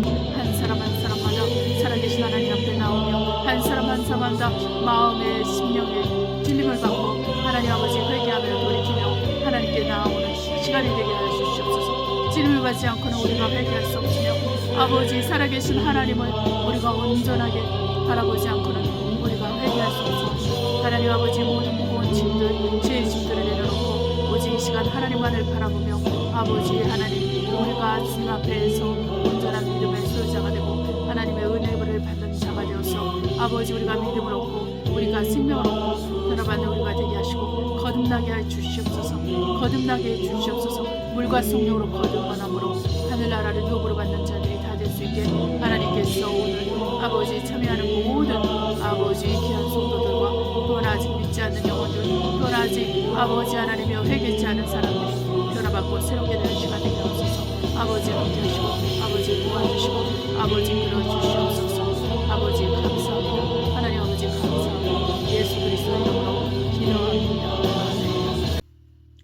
한 사람 한 사람마다 살아계신 하나님 앞에 나오며 한 사람 한 사람마다 마음의 심령의 들림을 받고 하나님 아버지 회개하며 돌이키며 하나님께 나아오는 시간이 되게 하여 주시옵소서. 찔림을 받지 않고는 우리가 회개할 수 없으며 아버지 살아계신 하나님을 우리가 온전하게 바라보지 않고는 우리가 회개할 수 없소서. 하나님 아버지 모든 무거운 짐들 죄의 짐들을 내려놓고 오직 이 시간 하나님만을 바라보며 아버지 하나님 우리가 주님 앞에서 온전한 믿음의 소유자가 되고 하나님의 은혜를 받는 자가 되어서 아버지 우리가 믿음을 얻고 우리가 생명을 얻고 변화받는 우리가 되게 하시고 거듭나게 해 주시옵소서. 거듭나게 해 주시옵소서. 물과 성령으로 거듭남으로 하늘나라를 누업으로 받는 자들이 다 될 수 있게 하나님께서 오늘 아버지 참여하는 모든 아버지 귀한 성도들과 또한 아직 믿지 않는 영혼들 또한 아직 아버지 하나님의 회개치 않은 사람들이 변화받고 새롭게 되는 시간 되게 하옵소서. 아버지 함께 하시고 아버지 도와주시고 아버지 끌어주시옵소서. 아버지 감사합니다. 하나님 아버지 감사합니다. 예수 그리스도 이름으로 기도합니다. 아멘.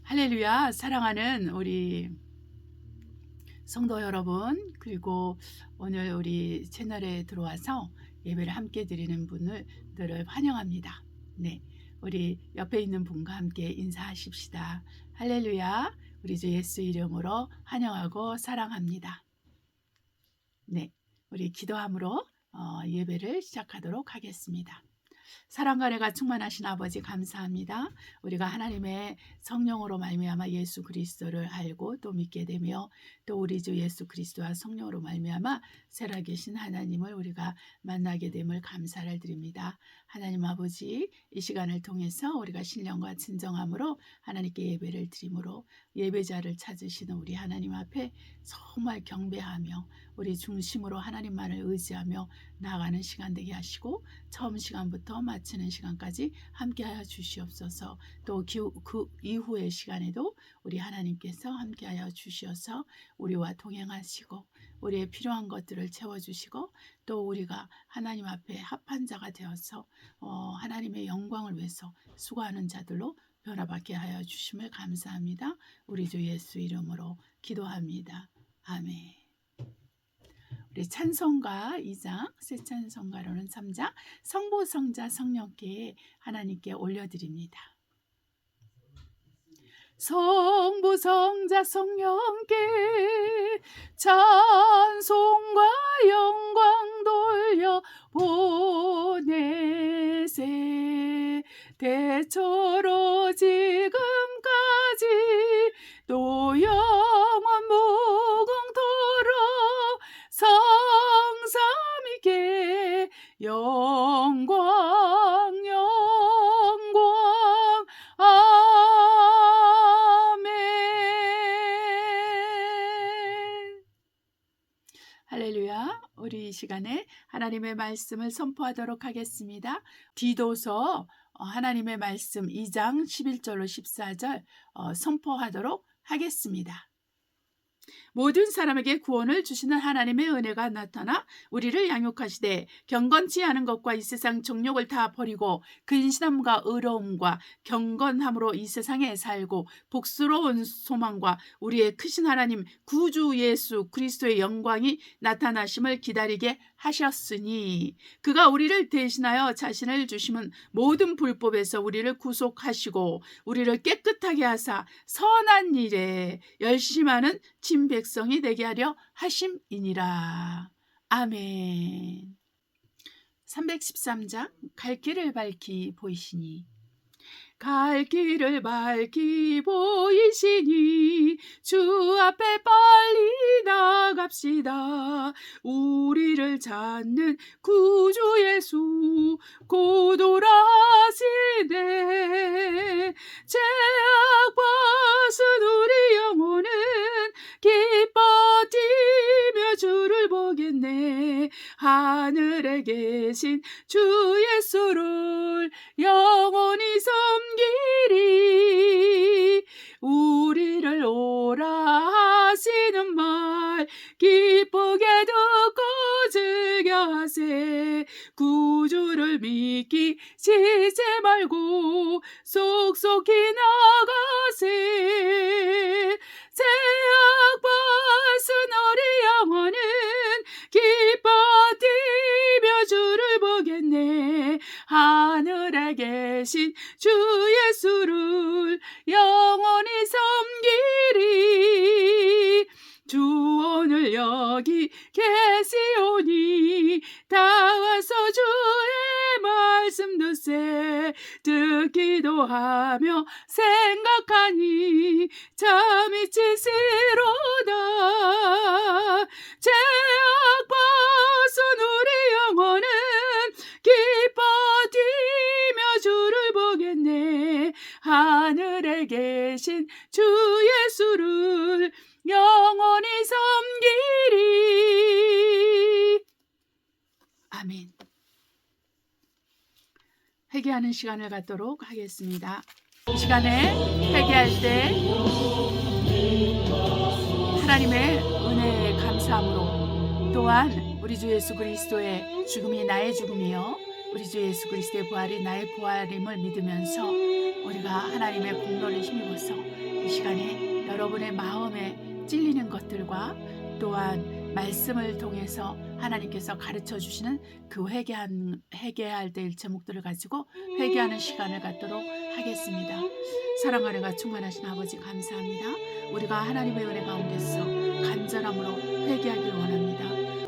할렐루야. 사랑하는 우리 성도 여러분, 그리고 오늘 우리 채널에 들어와서 예배를 함께 드리는 분들을 환영합니다. 네, 우리 옆에 있는 분과 함께 인사하십시다. 할렐루야. 우리 주 예수 이름으로 환영하고 사랑합니다. 네, 우리 기도함으로 예배를 시작하도록 하겠습니다. 사랑과 은혜가 충만하신 아버지 감사합니다. 우리가 하나님의 성령으로 말미암아 예수 그리스도를 알고 또 믿게 되며 또 우리 주 예수 그리스도와 성령으로 말미암아 살아계신 하나님을 우리가 만나게 됨을 감사를 드립니다. 하나님 아버지 이 시간을 통해서 우리가 신령과 진정함으로 하나님께 예배를 드림으로 예배자를 찾으시는 우리 하나님 앞에 정말 경배하며 우리 중심으로 하나님만을 의지하며 나아가는 시간 되게 하시고 처음 시간부터 마치는 시간까지 함께하여 주시옵소서. 또 그 이후의 시간에도 우리 하나님께서 함께하여 주시어서 우리와 동행하시고 우리의 필요한 것들을 채워주시고 또 우리가 하나님 앞에 합한 자가 되어서 하나님의 영광을 위해서 수고하는 자들로 변화받게 하여 주심을 감사합니다. 우리 주 예수 이름으로 기도합니다. 아멘. 우리 찬송가 2장, 새 찬송가로는 3장, 성부, 성자, 성령께 하나님께 올려드립니다. 성부, 성자, 성령께 찬송과 영광 돌려 보내세. 대처로 지금까지 또 영원 무궁토록 성삼위께 영광 영광 아멘. 할렐루야. 우리 이 시간에 하나님의 말씀을 선포하도록 하겠습니다. 디도서 하나님의 말씀 2장 11절로 14절 선포하도록 하겠습니다. 모든 사람에게 구원을 주시는 하나님의 은혜가 나타나 우리를 양육하시되 경건치 않은 것과 이 세상 정욕을 다 버리고 근신함과 의로움과 경건함으로 이 세상에 살고 복스러운 소망과 우리의 크신 하나님 구주 예수 그리스도의 영광이 나타나심을 기다리게 하셨으니 그가 우리를 대신하여 자신을 주심은 모든 불법에서 우리를 구속하시고 우리를 깨끗하게 하사 선한 일에 열심하는 백성이 되게 하려 하심이니라. 아멘. 313장 갈 길을 밝히 보이시니 갈 길을 밝히 보이시니 주 앞에 빨리 나갑시다. 우리를 찾는 구주 예수 곧 오라시네. 죄악 벗은 우리 영혼은 기뻐 뛰며 주를 보겠네. 하늘에 계신 주 예수를 영원히 섬기리. 우리를 오라 하시는 말 기쁘게 듣고 즐겨 하세. 구주를 믿기 쉬지 말고 속속히 나가세. 죄악 벗은 우리 영혼은 계신 주 예수를 영원히 섬기리. 주 오늘 여기 계시오니 다 와서 주의 말씀 듣기도 하며 생각하니 참이 치시로다. 죄악 벗은 우리 영혼은 기뻐 뛰며 주를 보겠네. 하늘에 계신 주 예수를 영원히 섬기리. 아멘. 회개하는 시간을 갖도록 하겠습니다. 이 시간에 회개할 때 하나님의 은혜에 감사함으로, 또한 우리 주 예수 그리스도의 죽음이 나의 죽음이요 우리 주 예수 그리스도의 부활이 나의 부활임을 믿으면서 우리가 하나님의 공로를 힘입어서 이 시간에 여러분의 마음에 찔리는 것들과 또한 말씀을 통해서 하나님께서 가르쳐 주시는 그 회개할 때의 제목들을 가지고 회개하는 시간을 갖도록 하겠습니다. 사랑하는 가 충만하신 아버지 감사합니다. 우리가 하나님의 은혜 가운데서 간절함으로 회개하기를 원합니다.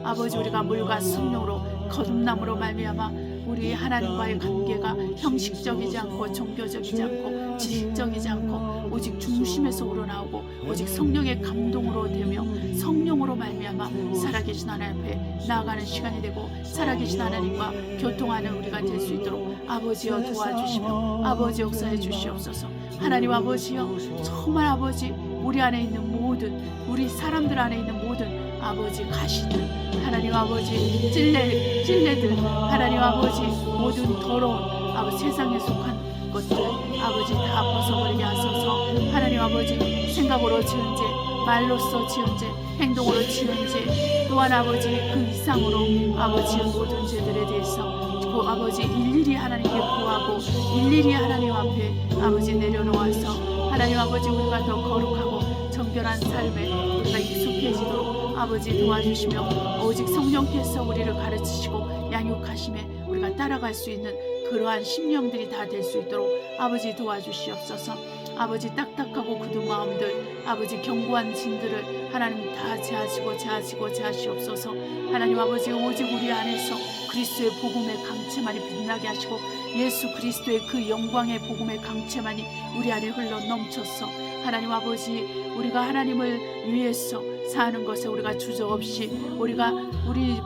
아버지, 우리가 물과 성령으로 거듭남으로 말미암아 우리 하나님과의 관계가 형식적이지 않고 종교적이지 않고 지식적이지 않고 오직 중심에서 우러나오고 오직 성령의 감동으로 되며 성령으로 말미암아 살아계신 하나님 앞에 나아가는 시간이 되고 살아계신 하나님과 교통하는 우리가 될 수 있도록 아버지여 도와주시며 아버지 역사해 주시옵소서. 하나님 아버지여, 정말 아버지, 우리 안에 있는 모든, 우리 사람들 안에 있는 모든 아버지 가시들, 하나님 아버지 찔레들, 하나님 아버지 모든 더러운 아버지 세상에 속한 것들 아버지 다 벗어버리게 하소서. 하나님 아버지, 생각으로 지은 죄, 말로써 지은 죄, 행동으로 지은 죄, 또한 아버지 그 이상으로 아버지 모든 죄들에 대해서 그 아버지 일일이 하나님께 구하고 일일이 하나님 앞에 아버지 내려놓아서 하나님 아버지 우리가 더 거룩하고 정결한 삶에 우리가 익숙해지도록 아버지 도와주시며 오직 성령께서 우리를 가르치시고 양육하심에 우리가 따라갈 수 있는 그러한 심령들이 다 될 수 있도록 아버지 도와주시옵소서. 아버지 딱딱하고 굳은 마음들, 아버지 견고한 진들을 하나님 다 제하시옵소서. 하나님 아버지, 오직 우리 안에서 그리스도의 복음의 강체만이 빛나게 하시고 예수 그리스도의 그 영광의 복음의 강체만이 우리 안에 흘러 넘쳐서 하나님 아버지, 우리가 하나님을 위해서 사는 것에 우리가 주저없이 우리가 우리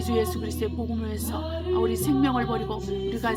주 예수 그리스도의 복음을 위해서 우리 생명을 버리고 우리가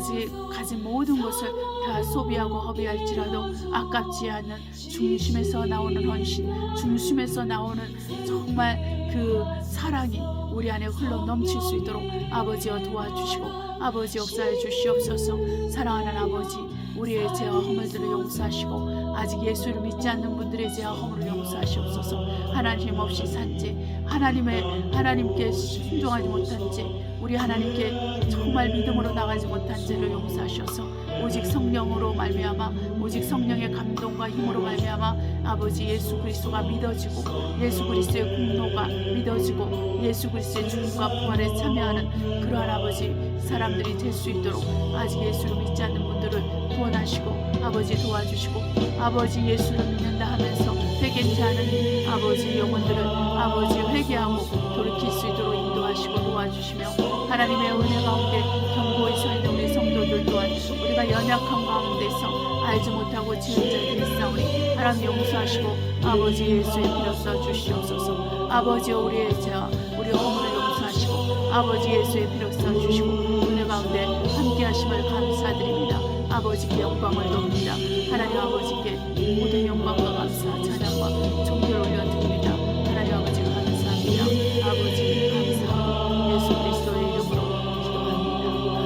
가진 모든 것을 다 소비하고 허비할지라도 아깝지 않은 중심에서 나오는 헌신, 중심에서 나오는 정말 그 사랑이 우리 안에 흘러 넘칠 수 있도록 아버지여 도와주시고 아버지 역사해 주시옵소서. 사랑하는 아버지, 우리의 죄와 허물들을 용서하시고 아직 예수를 믿지 않는 분들의 죄와 허물을 용서하시옵소서. 하나님 없이 산 죄, 하나님께 순종하지 못한 죄, 우리 하나님께 정말 믿음으로 나가지 못한 죄를 용서하셔서 오직 성령으로 말미암아 오직 성령의 감동과 힘으로 말미암아 아버지 예수 그리스도가 믿어지고 예수 그리스도의 공로가 믿어지고 예수 그리스도의 죽음과 부활에 참여하는 그러한 아버지 사람들이 될 수 있도록 아직 예수를 믿지 않는 분들을 구원하시고 아버지 도와주시고 아버지 예수를 믿는다 하면서 회개치 않은 아버지 영혼들을 아버지 회개하고 돌이킬 수 있도록 인도하시고 도와주시며 하나님의 은혜 가운데 견고히 서 있는 우리 성도들 또한 우리가 연약한 가운데서 알지 못하고 지은 자들이 있사오니 하나님 용서하시고 아버지 예수의 피로 써 주시옵소서. 아버지 우리의 죄와 우리 허물을 용서하시고 아버지 예수의 피로 써 주시고 은혜 가운데 함께 하심을 감사드립니다. 아버지께 영광을 돌립니다. 하나님 아버지께 모든 영광과 감사 찬양과 존귀를 올려드립니다. 하나님 아버지 감사합니다. 아버지 감사합니다. 예수 그리스도의 이름으로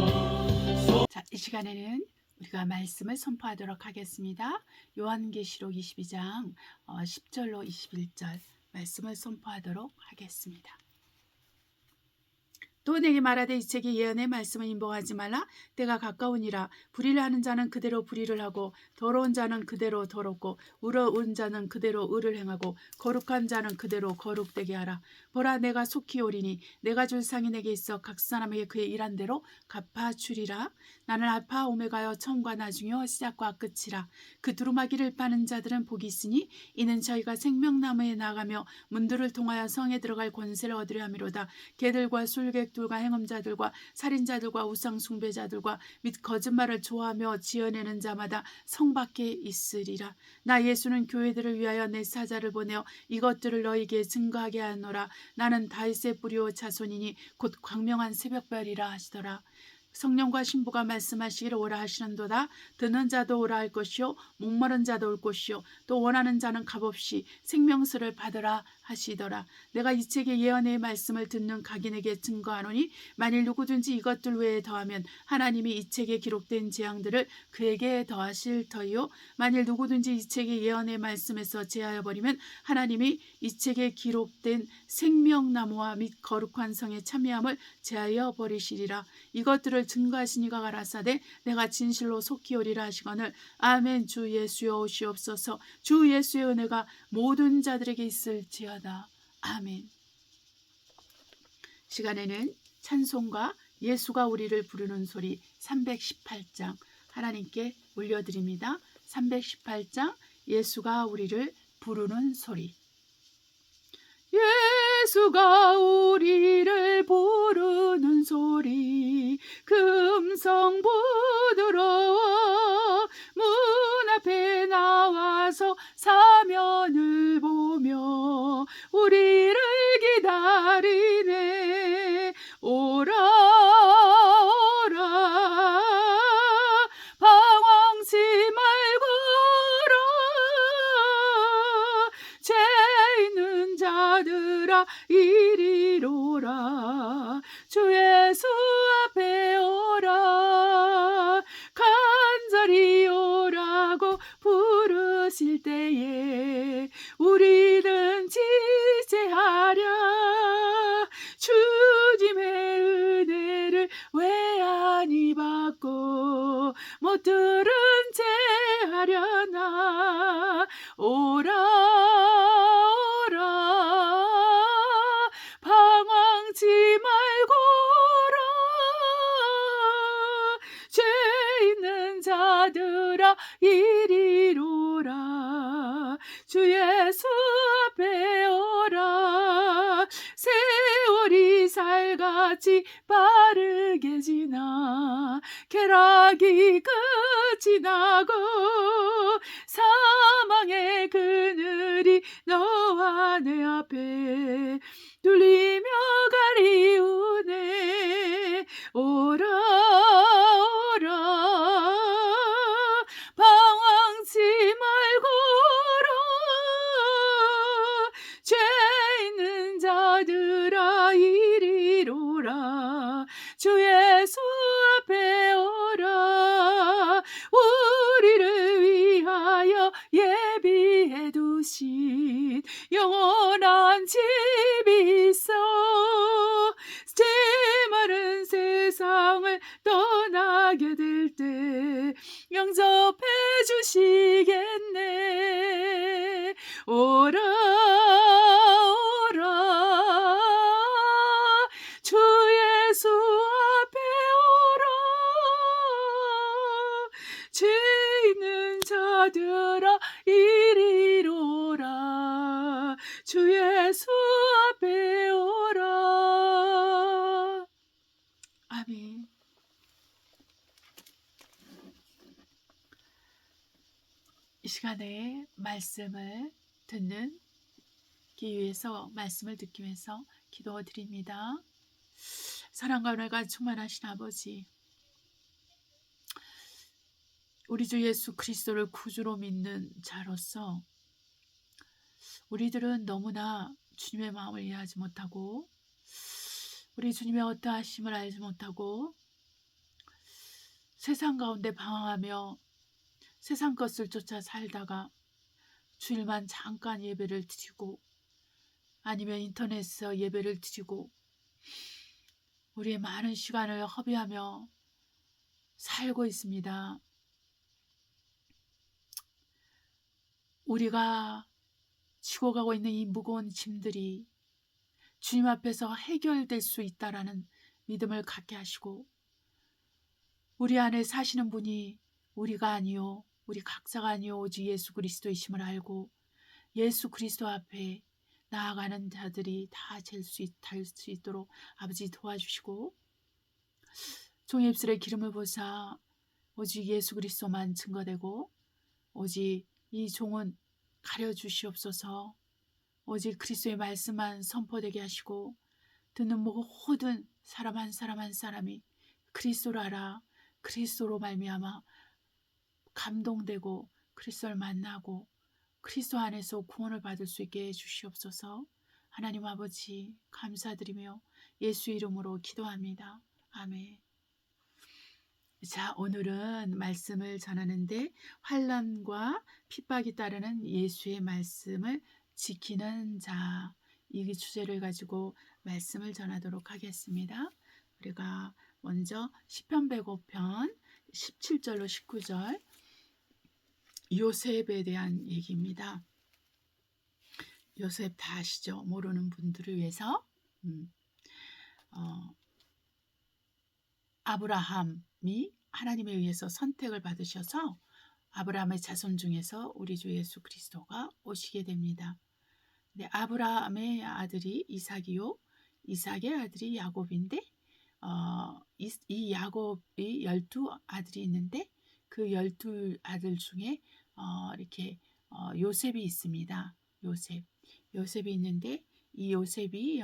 기도합니다. 자, 이 시간에는 우리가 말씀을 선포하도록 하겠습니다. 요한계시록 22장 10절로 21절 말씀을 선포하도록 하겠습니다. 또 내게 말하되 이 책의 예언의 말씀을 인봉하지 말라. 때가 가까우니라. 불의를 하는 자는 그대로 불의를 하고 더러운 자는 그대로 더럽고 의로운 자는 그대로 의를 행하고 거룩한 자는 그대로 거룩되게 하라. 보라, 내가 속히 오리니 내가 줄 상이 내게 있어 각 사람에게 그의 일한 대로 갚아주리라. 나는 알파 오메가여 처음과 나중이요 시작과 끝이라. 그 두루마기를 빠는 자들은 복이 있으니 이는 저희가 생명나무에 나가며 문들을 통하여 성에 들어갈 권세를 얻으려 함이로다. 개들과 술객들과 행음자들과 살인자들과 우상 숭배자들과 및 거짓말을 좋아하며 지어내는 자마다 성 밖에 있으리라. 나 예수는 교회들을 위하여 내 사자를 보내어 이것들을 너희에게 증거하게 하노라. 나는 다윗의 뿌리오 자손이니 곧 광명한 새벽별이라 하시더라. 성령과 신부가 말씀하시기를 오라 하시는도다. 듣는 자도 오라 할 것이요 목마른 자도 올 것이요 또 원하는 자는 값없이 생명수를 받으라 하시더라. 내가 이 책의 예언의 말씀을 듣는 각인에게 증거하노니 만일 누구든지 이것들 외에 더하면 하나님이 이 책에 기록된 재앙들을 그에게 더하실 터이요 만일 누구든지 이 책의 예언의 말씀에서 제하여 버리면 하나님이 이 책에 기록된 생명나무와 및 거룩한 성의 참여함을 제하여 버리시리라. 이것들을 증거하신 이가 가라사대 내가 진실로 속히 오리라 하시거늘 아멘. 주 예수여 오시옵소서. 주 예수의 은혜가 모든 자들에게 있을지어다. 아멘. 시간에는 찬송가 예수가 우리를 부르는 소리 318장 하나님께 올려드립니다. 318장 예수가 우리를 부르는 소리. 예수가 우리를 부르는 소리 금성 부드러워 문 앞에 나와서 사면을 보며 우리를 기다리네. 오라 오라 방황치 말고라 죄 있는 자들아 이리로라. 주 예수 앞에 오라. 간절히 오라고 부르실 때에 우리는 지체하랴. 주님의 은혜를 왜 아니 받고 못 들은 채 하려나. 오라 오라 방황치 말고라. 죄 있는 자들아 이리로라. 주 예수 앞에 오라. 세월이 살같이 빠르게 지나 쾌락이 끝이 나고 사망의 그늘이 너와 내 앞에 뚫리며 가리우네. 오라 오라 방황치 말고라. 죄 있는 자들아 이리로라. 주 예수 앞에 오라. 우리를 위하여 예비해 두신 영원한 집이 있어. 제 마른 세상을 떠나게 될 때 영접해 주시겠네. 오라 오라 주 예수 앞에 오라. 죄 있는 자들아 이리로라. 주 예수 앞에 오라. 아멘. 이 시간에 말씀을 듣는 위해서 말씀을 듣기 위해서 기도드립니다. 사랑과 은혜가 충만하신 아버지, 우리 주 예수 그리스도를 구주로 믿는 자로서 우리들은 너무나 주님의 마음을 이해하지 못하고 우리 주님의 어떠하심을 알지 못하고 세상 가운데 방황하며 세상 것을 쫓아 살다가 주일만 잠깐 예배를 드리고 아니면 인터넷에서 예배를 드리고 우리의 많은 시간을 허비하며 살고 있습니다. 우리가 지고 가고 있는 이 무거운 짐들이 주님 앞에서 해결될 수 있다라는 믿음을 갖게 하시고, 우리 안에 사시는 분이 우리가 아니요 우리 각자가 아니요 오직 예수 그리스도이심을 알고 예수 그리스도 앞에 나아가는 자들이 다 될 수 있도록 아버지 도와주시고, 종의 입술에 기름을 부으사 오직 예수 그리스도만 증거되고 오직 이 종은 가려주시옵소서. 오직 그리스도의 말씀만 선포되게 하시고 듣는 모든 사람 한 사람 한 사람이 그리스도를 알아 그리스도로 말미암아 감동되고 그리스도를 만나고 그리스도 안에서 구원을 받을 수 있게 해주시옵소서. 하나님 아버지 감사드리며 예수 이름으로 기도합니다. 아멘. 자, 오늘은 말씀을 전하는데 환난과 핍박이 따르는 예수의 말씀을 지키는 자, 이 주제를 가지고 말씀을 전하도록 하겠습니다. 우리가 먼저 시편 105편 17절로 19절 요셉에 대한 얘기입니다. 요셉 다 아시죠? 모르는 분들을 위해서 아브라함이 하나님에 의해서 선택을 받으셔서 아브라함의 자손 중에서 우리 주 예수 그리스도가 오시게 됩니다. 근데 아브라함의 아들이 이삭이요, 이삭의 아들이 야곱인데 이 야곱이 12아들이 있는데 그 12아들 중에 이렇게 요셉이 있습니다. 요셉이 있는데 이 요셉이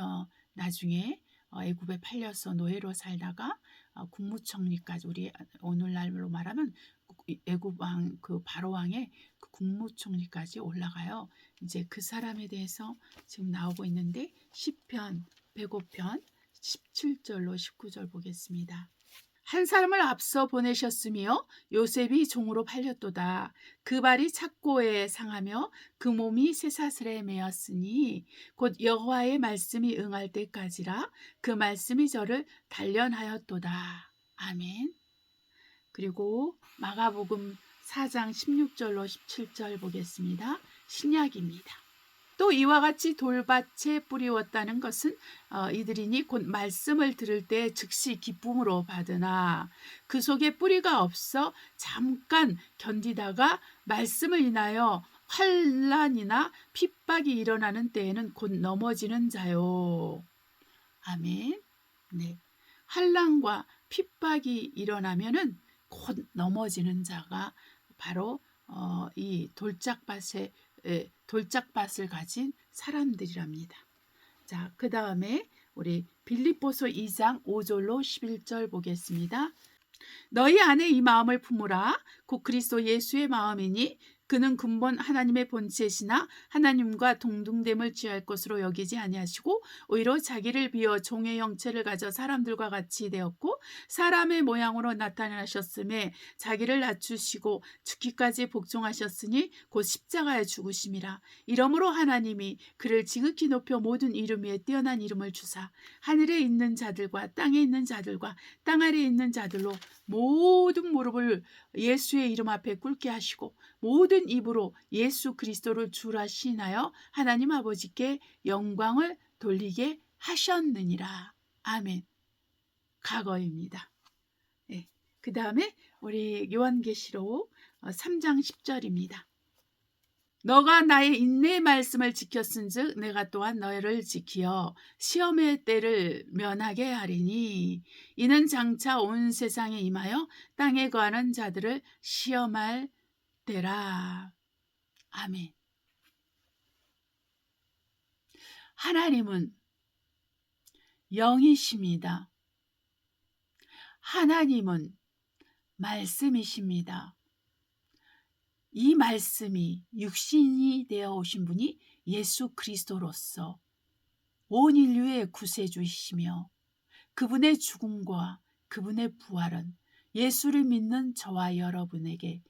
나중에 애굽에 팔려서 노예로 살다가 국무총리까지, 우리 오늘날로 말하면 애굽 왕 그 바로 왕의 그 국무총리까지 올라가요. 이제 그 사람에 대해서 지금 나오고 있는데 시편 105편 17절로 19절 보겠습니다. 한 사람을 앞서 보내셨으며 요셉이 종으로 팔렸도다. 그 발이 착고에 상하며 그 몸이 쇠사슬에 매었으니 곧 여호와의 말씀이 응할 때까지라. 그 말씀이 저를 단련하였도다. 아멘. 그리고 마가복음 4장 16절로 17절 보겠습니다. 신약입니다. 또 이와 같이 돌밭에 뿌리웠다는 것은 이들이니 곧 말씀을 들을 때 즉시 기쁨으로 받으나 그 속에 뿌리가 없어 잠깐 견디다가 말씀을 인하여 환난이나 핍박이 일어나는 때에는 곧 넘어지는 자요. 아멘. 네, 환난과 핍박이 일어나면은 곧 넘어지는 자가 바로 이 돌짝밭을 가진 사람들이랍니다. 자, 그 다음에 우리 빌립보서 2장 5절로 11절 보겠습니다. 너희 안에 이 마음을 품으라. 곧 그리스도 예수의 마음이니 그는 근본 하나님의 본체시나 하나님과 동등됨을 취할 것으로 여기지 아니하시고 오히려 자기를 비어 종의 형체를 가져 사람들과 같이 되었고 사람의 모양으로 나타나셨음에 자기를 낮추시고 죽기까지 복종하셨으니 곧 십자가에 죽으심이라. 이러므로 하나님이 그를 지극히 높여 모든 이름 위에 뛰어난 이름을 주사 하늘에 있는 자들과 땅에 있는 자들과 땅 아래에 있는 자들로 모든 무릎을 예수의 이름 앞에 꿇게 하시고 모든 입으로 예수 그리스도를 주라 시인하여 하나님 아버지께 영광을 돌리게 하셨느니라. 아멘. 과거입니다. 네. 그 다음에 우리 요한계시록 3장 10절입니다. 너가 나의 인내의 말씀을 지켰은즉 내가 또한 너희를 지키어 시험의 때를 면하게 하리니 이는 장차 온 세상에 임하여 땅에 거하는 자들을 시험할 때라. 아멘. 하나님은 영이십니다. 하나님은 말씀이십니다. 이 말씀이 육신이 되어 오신 분이 예수 그리스도로서 온 인류의 구세주이시며 그분의 죽음과 그분의 부활은 예수를 믿는 저와 여러분에게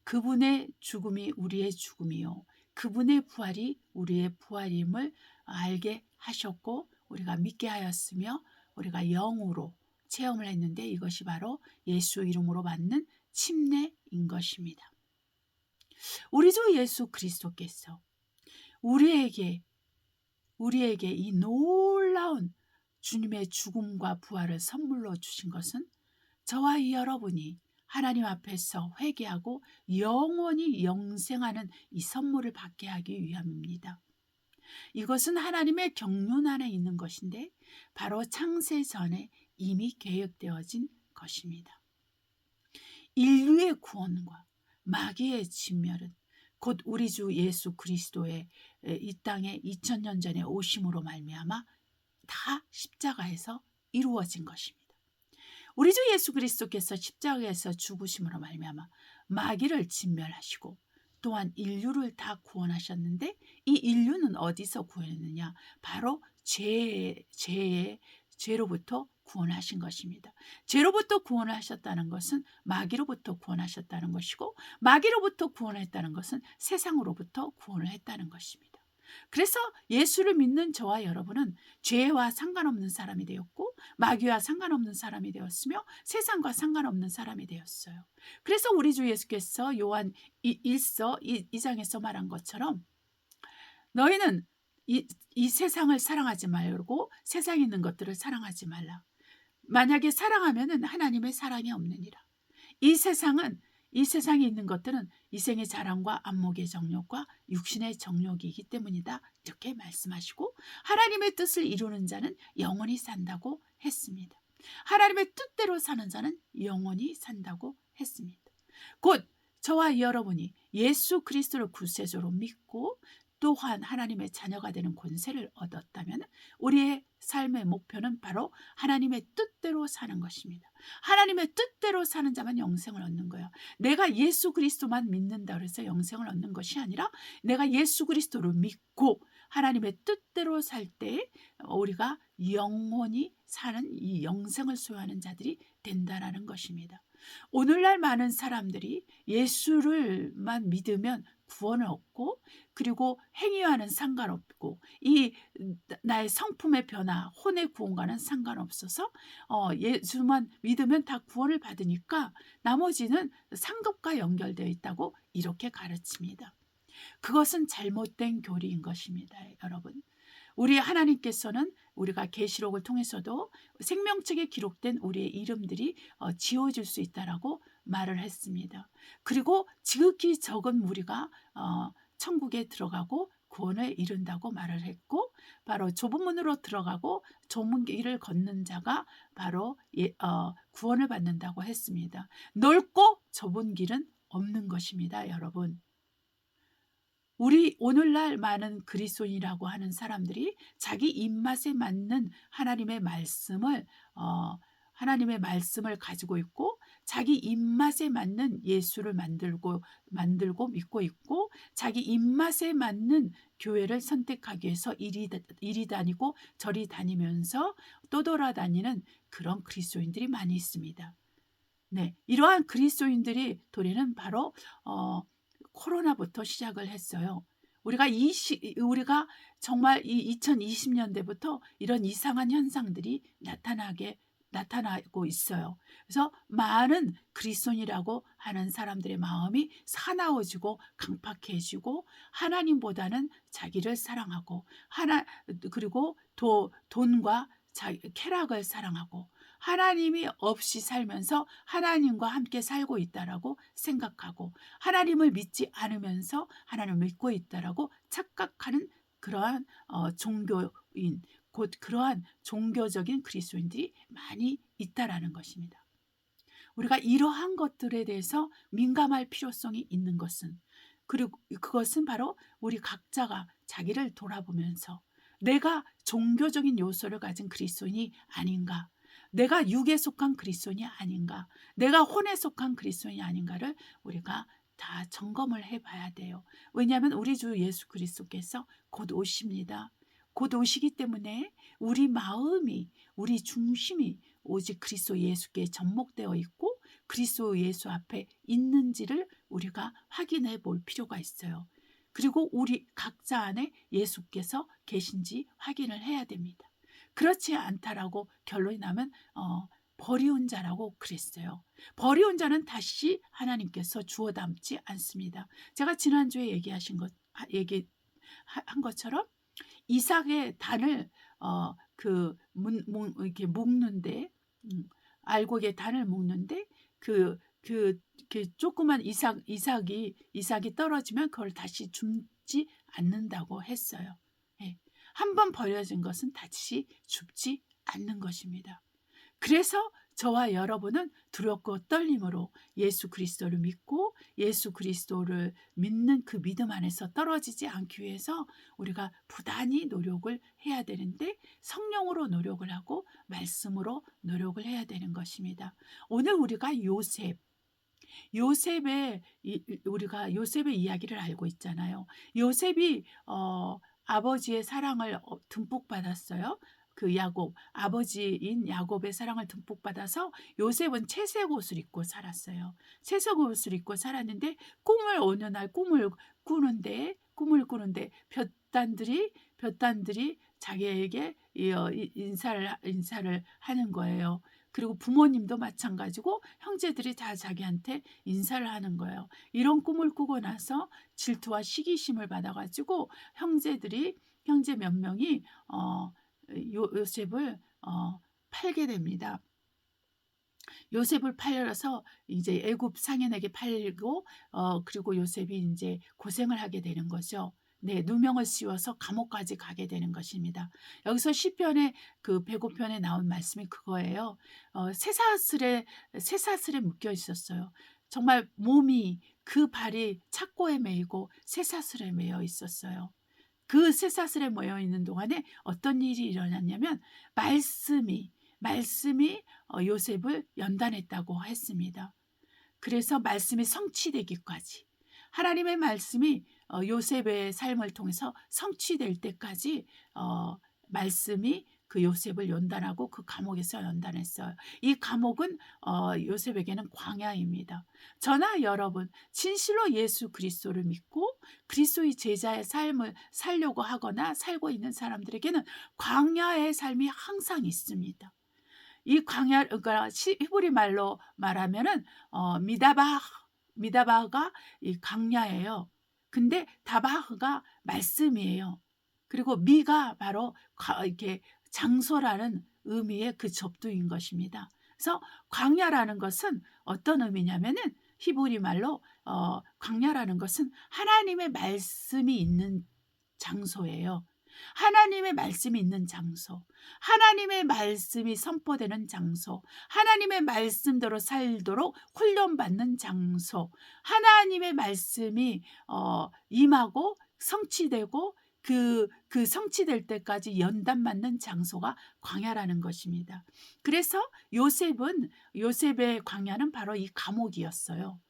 그분의 죽음이 우리의 죽음이요 그분의 부활이 우리의 부활임을 알게 하셨고 우리가 믿게 하였으며 우리가 영으로 체험을 했는데 이것이 바로 예수 이름으로 받는 침례인 것입니다. 우리 주 예수 그리스도께서 우리에게 이 놀라운 주님의 죽음과 부활을 선물로 주신 것은 저와 여러분이 하나님 앞에서 회개하고 영원히 영생하는 이 선물을 받게 하기 위함입니다. 이것은 하나님의 경륜 안에 있는 것인데 바로 창세 전에 이미 계획되어진 것입니다. 인류의 구원과 마귀의 진멸은 곧 우리 주 예수 그리스도의 이 땅에 2000년 전에 오심으로 말미암아 다 십자가에서 이루어진 것입니다. 우리 주 예수 그리스도께서 십자가에서 죽으심으로 말미암아 마귀를 진멸하시고 또한 인류를 다 구원하셨는데 이 인류는 어디서 구원했느냐? 바로 죄로부터 구원하신 것입니다. 죄로부터 구원을 하셨다는 것은 마귀로부터 구원하셨다는 것이고 마귀로부터 구원했다는 것은 세상으로부터 구원을 했다는 것입니다. 그래서 예수를 믿는 저와 여러분은 죄와 상관없는 사람이 되었고 마귀와 상관없는 사람이 되었으며 세상과 상관없는 사람이 되었어요. 그래서 우리 주 예수께서 요한 1서 2장에서 말한 것처럼 너희는 이 세상을 사랑하지 말고 세상에 있는 것들을 사랑하지 말라. 만약에 사랑하면은 하나님의 사랑이 없느니라. 이 세상에 있는 것들은 이생의 자랑과 안목의 정욕과 육신의 정욕이기 때문이다. 이렇게 말씀하시고 하나님의 뜻을 이루는 자는 영원히 산다고 했습니다. 하나님의 뜻대로 사는 자는 영원히 산다고 했습니다. 곧 저와 여러분이 예수 그리스도를 구세주로 믿고 또한 하나님의 자녀가 되는 권세를 얻었다면 우리의 삶의 목표는 바로 하나님의 뜻대로 사는 것입니다. 하나님의 뜻대로 사는 자만 영생을 얻는 거예요. 내가 예수 그리스도만 믿는다 그래서 영생을 얻는 것이 아니라 내가 예수 그리스도를 믿고 하나님의 뜻대로 살 때 우리가 영원히 사는 이 영생을 소유하는 자들이 된다라는 것입니다. 오늘날 많은 사람들이 예수를만 믿으면 구원을 얻고 그리고 행위와는 상관없고 이 나의 성품의 변화, 혼의 구원과는 상관없어서 예수만 믿으면 다 구원을 받으니까 나머지는 상급과 연결되어 있다고 이렇게 가르칩니다. 그것은 잘못된 교리인 것입니다. 여러분. 우리 하나님께서는 우리가 계시록을 통해서도 생명책에 기록된 우리의 이름들이 지워질 수 있다라고 말을 했습니다. 그리고 지극히 적은 무리가 천국에 들어가고 구원을 이룬다고 말을 했고 바로 좁은 문으로 들어가고 좁은 길을 걷는 자가 바로 구원을 받는다고 했습니다. 넓고 좁은 길은 없는 것입니다. 여러분. 우리 오늘날 많은 그리스도인이라고 하는 사람들이 자기 입맛에 맞는 하나님의 말씀을 가지고 있고 자기 입맛에 맞는 예수를 만들고 믿고 있고 자기 입맛에 맞는 교회를 선택하기 위해서 이리 다니고 저리 다니면서 떠돌아다니는 그런 그리스도인들이 많이 있습니다. 네, 이러한 그리스도인들의 도래는 바로 코로나부터 시작을 했어요. 우리가 정말 이 2020년대부터 이런 이상한 현상들이 나타나고 있어요. 그래서 많은 그리스도인이라고 하는 사람들의 마음이 사나워지고 강팍해지고 하나님보다는 자기를 사랑하고 그리고 돈과 쾌락을 사랑하고 하나님이 없이 살면서 하나님과 함께 살고 있다라고 생각하고 하나님을 믿지 않으면서 하나님을 믿고 있다라고 착각하는 그러한 종교인 곧 그러한 종교적인 그리스도인들이 많이 있다라는 것입니다. 우리가 이러한 것들에 대해서 민감할 필요성이 있는 것은 그리고 그것은 바로 우리 각자가 자기를 돌아보면서 내가 종교적인 요소를 가진 그리스도인이 아닌가 내가 육에 속한 그리스도인이 아닌가 내가 혼에 속한 그리스도인이 아닌가를 우리가 다 점검을 해봐야 돼요. 왜냐하면 우리 주 예수 그리스도께서 곧 오십니다. 곧 오시기 때문에 우리 마음이 우리 중심이 오직 그리스도 예수께 접목되어 있고 그리스도 예수 앞에 있는지를 우리가 확인해 볼 필요가 있어요. 그리고 우리 각자 안에 예수께서 계신지 확인을 해야 됩니다. 그렇지 않다라고 결론이 나면 버리운 자라고 그랬어요. 버리운 자는 다시 하나님께서 주워 담지 않습니다. 제가 지난주에 얘기한 것처럼 이삭의 단을 이렇게 묶는데, 알곡의 단을 묶는데 그 조그만 이삭이 떨어지면 그걸 다시 줍지 않는다고 했어요. 예. 한번 버려진 것은 다시 줍지 않는 것입니다. 그래서 저와 여러분은 두렵고 떨림으로 예수 그리스도를 믿고 예수 그리스도를 믿는 그 믿음 안에서 떨어지지 않기 위해서 우리가 부단히 노력을 해야 되는데, 성령으로 노력을 하고 말씀으로 노력을 해야 되는 것입니다. 오늘 우리가 우리가 요셉의 이야기를 알고 있잖아요. 요셉이 아버지의 사랑을 듬뿍 받았어요. 그 아버지인 야곱의 사랑을 듬뿍 받아서 요셉은 채색 옷을 입고 살았어요. 채색 옷을 입고 살았는데 어느 날 꿈을 꾸는데 볕단들이 자기에게 인사를 하는 거예요. 그리고 부모님도 마찬가지고 형제들이 다 자기한테 인사를 하는 거예요. 이런 꿈을 꾸고 나서 질투와 시기심을 받아가지고 형제 몇 명이 요셉을 팔게 됩니다. 요셉을 팔려서 이제 애굽 상인에게 팔고 그리고 요셉이 이제 고생을 하게 되는 거죠. 네, 누명을 씌워서 감옥까지 가게 되는 것입니다. 여기서 시편의 그 105편에 나온 말씀이 그거예요. 쇠사슬에 묶여 있었어요. 정말 그 발이 착고에 매이고 쇠사슬에 매여 있었어요. 그 쇠사슬에 모여 있는 동안에 어떤 일이 일어났냐면 말씀이 요셉을 연단했다고 했습니다. 그래서 말씀이 성취되기까지, 하나님의 말씀이 요셉의 삶을 통해서 성취될 때까지 말씀이 그 요셉을 연단하고 그 감옥에서 연단했어요. 이 감옥은 요셉에게는 광야입니다. 저나 여러분 진실로 예수 그리스도를 믿고 그리스도의 제자의 삶을 살려고 하거나 살고 있는 사람들에게는 광야의 삶이 항상 있습니다. 이 광야, 그러니까 히브리 말로 말하면은 미다바가 이 광야예요. 근데 다바흐가 말씀이에요. 그리고 미가 바로 이렇게 장소라는 의미의 그 접두인 것입니다. 그래서 광야라는 것은 어떤 의미냐면은 히브리 말로 광야라는 것은 하나님의 말씀이 있는 장소예요. 하나님의 말씀이 있는 장소, 하나님의 말씀이 선포되는 장소, 하나님의 말씀대로 살도록 훈련받는 장소, 하나님의 말씀이 임하고 성취되고 그 성취될 때까지 연단받는 장소가 광야라는 것입니다. 그래서 요셉의 광야는 바로 이 감옥이었어요.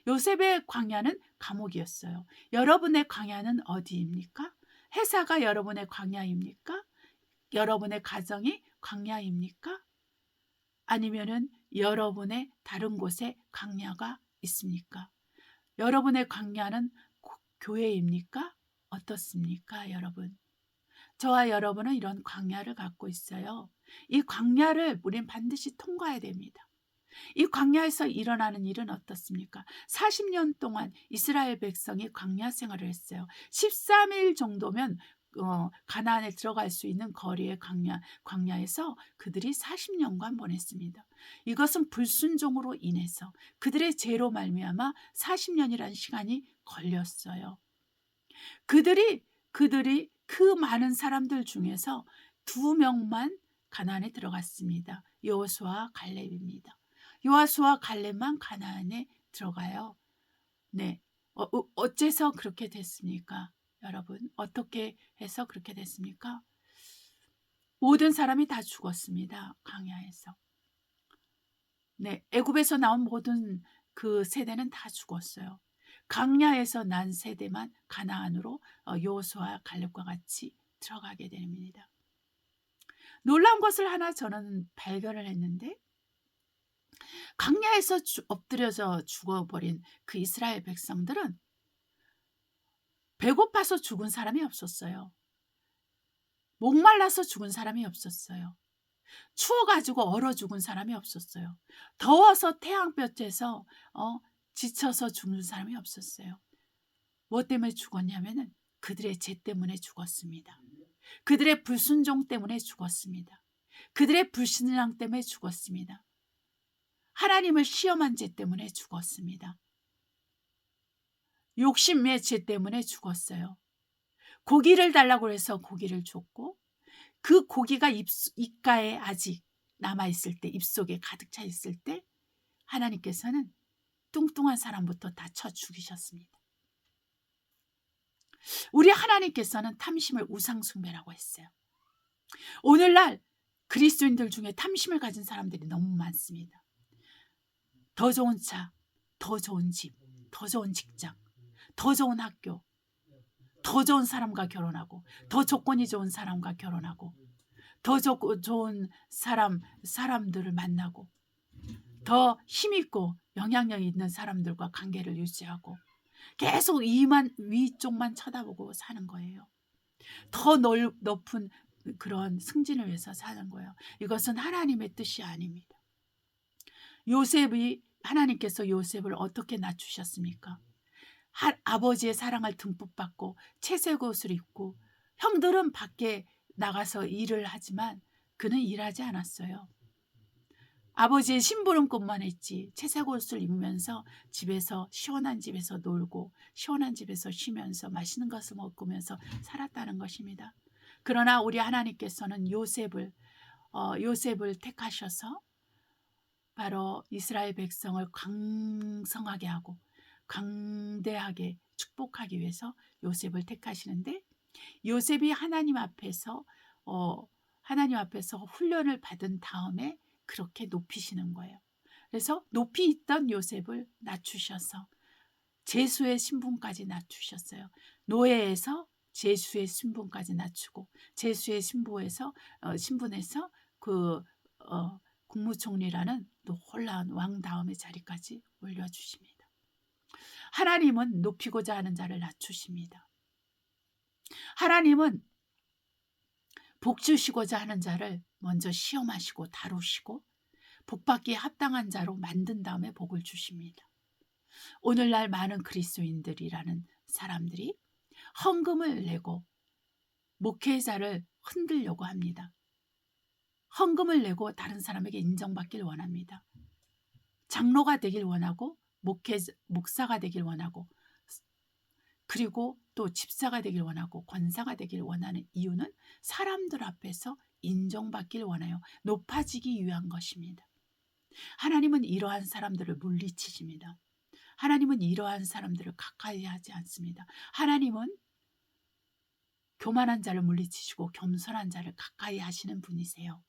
요셉의 광야는 감옥이었어요. 여러분의 광야는 어디입니까? 회사가 여러분의 광야입니까? 여러분의 가정이 광야입니까? 아니면은 여러분의 다른 곳에 광야가 있습니까? 여러분의 광야는 교회입니까? 어떻습니까, 여러분? 저와 여러분은 이런 광야를 갖고 있어요. 이 광야를 우리는 반드시 통과해야 됩니다. 이 광야에서 일어나는 일은 어떻습니까? 40년 동안 이스라엘 백성이 광야 생활을 했어요. 13일 정도면 가나안에 들어갈 수 있는 거리의 광야에서 그들이 40년간 보냈습니다. 이것은 불순종으로 인해서 그들의 죄로 말미암아 40년이라는 시간이 걸렸어요. 그들이 그 많은 사람들 중에서 2명만 가나안에 들어갔습니다. 여호수아와 갈렙입니다. 여호수아와 갈렙만 가나안에 들어가요. 네, 어째서 그렇게 됐습니까? 여러분, 어떻게 해서 그렇게 됐습니까? 모든 사람이 다 죽었습니다. 광야에서. 네, 애굽에서 나온 모든 그 세대는 다 죽었어요. 광야에서 난 세대만 가나안으로 여호수아와 갈렙과 같이 들어가게 됩니다. 놀라운 것을 하나 저는 발견을 했는데, 광야에서 엎드려져 죽어버린 그 이스라엘 백성들은 배고파서 죽은 사람이 없었어요. 목말라서 죽은 사람이 없었어요. 추워가지고 얼어 죽은 사람이 없었어요. 더워서 태양볕에서 지쳐서 죽는 사람이 없었어요. 뭐 때문에 죽었냐면은 그들의 죄 때문에 죽었습니다. 그들의 불순종 때문에 죽었습니다. 그들의 불신앙 때문에 죽었습니다. 하나님을 시험한 죄 때문에 죽었습니다. 욕심의 죄 때문에 죽었어요. 고기를 달라고 해서 고기를 줬고 그 고기가 입가에 아직 남아있을 때, 입속에 가득 차 있을 때 하나님께서는 뚱뚱한 사람부터 다 쳐 죽이셨습니다. 우리 하나님께서는 탐심을 우상숭배라고 했어요. 오늘날 그리스도인들 중에 탐심을 가진 사람들이 너무 많습니다. 더 좋은 차, 더 좋은 집, 더 좋은 직장, 더 좋은 학교, 더 좋은 사람과 결혼하고, 더 조건이 좋은 사람과 결혼하고, 더 좋은 사람들을 만나고, 더 힘있고 영향력 있는 사람들과 관계를 유지하고 계속 위쪽만 쳐다보고 사는 거예요. 더 높은 그런 승진을 위해서 사는 거예요. 이것은 하나님의 뜻이 아닙니다. 하나님께서 요셉을 어떻게 낮추셨습니까? 아버지의 사랑을 듬뿍 받고 채색 옷을 입고, 형들은 밖에 나가서 일을 하지만 그는 일하지 않았어요. 아버지의 심부름꾼만 했지 채색 옷을 입으면서 시원한 집에서 놀고 시원한 집에서 쉬면서 맛있는 것을 먹으면서 살았다는 것입니다. 그러나 우리 하나님께서는 요셉을 택하셔서 바로 이스라엘 백성을 강성하게 하고 강대하게 축복하기 위해서 요셉을 택하시는데, 요셉이 하나님 앞에서 훈련을 받은 다음에 그렇게 높이시는 거예요. 그래서 높이 있던 요셉을 낮추셔서 제수의 신분까지 낮추셨어요. 노예에서 제수의 신분까지 낮추고, 제수의 신분에서 그 국무총리라는 놀라운 왕 다음의 자리까지 올려주십니다. 하나님은 높이고자 하는 자를 낮추십니다. 하나님은 복 주시고자 하는 자를 먼저 시험하시고 다루시고 복받기에 합당한 자로 만든 다음에 복을 주십니다. 오늘날 많은 그리스도인들이라는 사람들이 헌금을 내고 목회자를 흔들려고 합니다. 헌금을 내고 다른 사람에게 인정받길 원합니다. 장로가 되길 원하고 목사가 되길 원하고, 그리고 또 집사가 되길 원하고 권사가 되길 원하는 이유는 사람들 앞에서 인정받길 원해요. 높아지기 위한 것입니다. 하나님은 이러한 사람들을 물리치십니다. 하나님은 이러한 사람들을 가까이 하지 않습니다. 하나님은 교만한 자를 물리치시고 겸손한 자를 가까이 하시는 분이세요.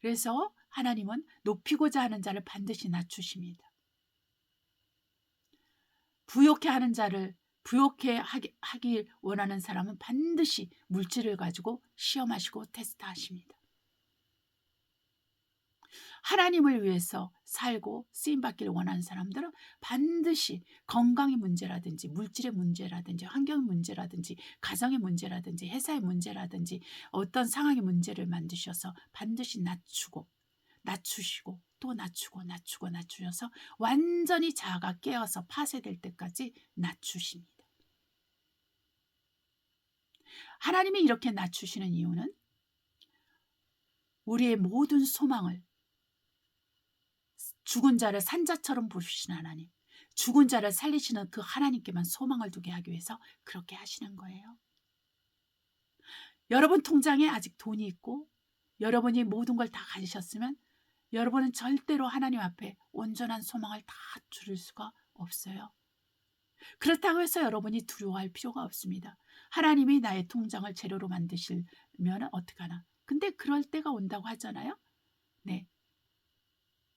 그래서 하나님은 높이고자 하는 자를 반드시 낮추십니다. 부욕해 하길 원하는 사람은 반드시 물질을 가지고 시험하시고 테스트하십니다. 하나님을 위해서 살고 쓰임받기를 원하는 사람들은 반드시 건강의 문제라든지 물질의 문제라든지 환경의 문제라든지 가정의 문제라든지 회사의 문제라든지 어떤 상황의 문제를 만드셔서 반드시 낮추시고 또 낮추셔서 완전히 자아가 깨어서 파쇄될 때까지 낮추십니다. 하나님이 이렇게 낮추시는 이유는 우리의 모든 소망을, 죽은 자를 산자처럼 부르시는 하나님, 죽은 자를 살리시는 그 하나님께만 소망을 두게 하기 위해서 그렇게 하시는 거예요. 여러분 통장에 아직 돈이 있고 여러분이 모든 걸 다 가지셨으면 여러분은 절대로 하나님 앞에 온전한 소망을 다 줄일 수가 없어요. 그렇다고 해서 여러분이 두려워할 필요가 없습니다. 하나님이 나의 통장을 제로로 만드시면 어떡하나. 근데 그럴 때가 온다고 하잖아요. 네,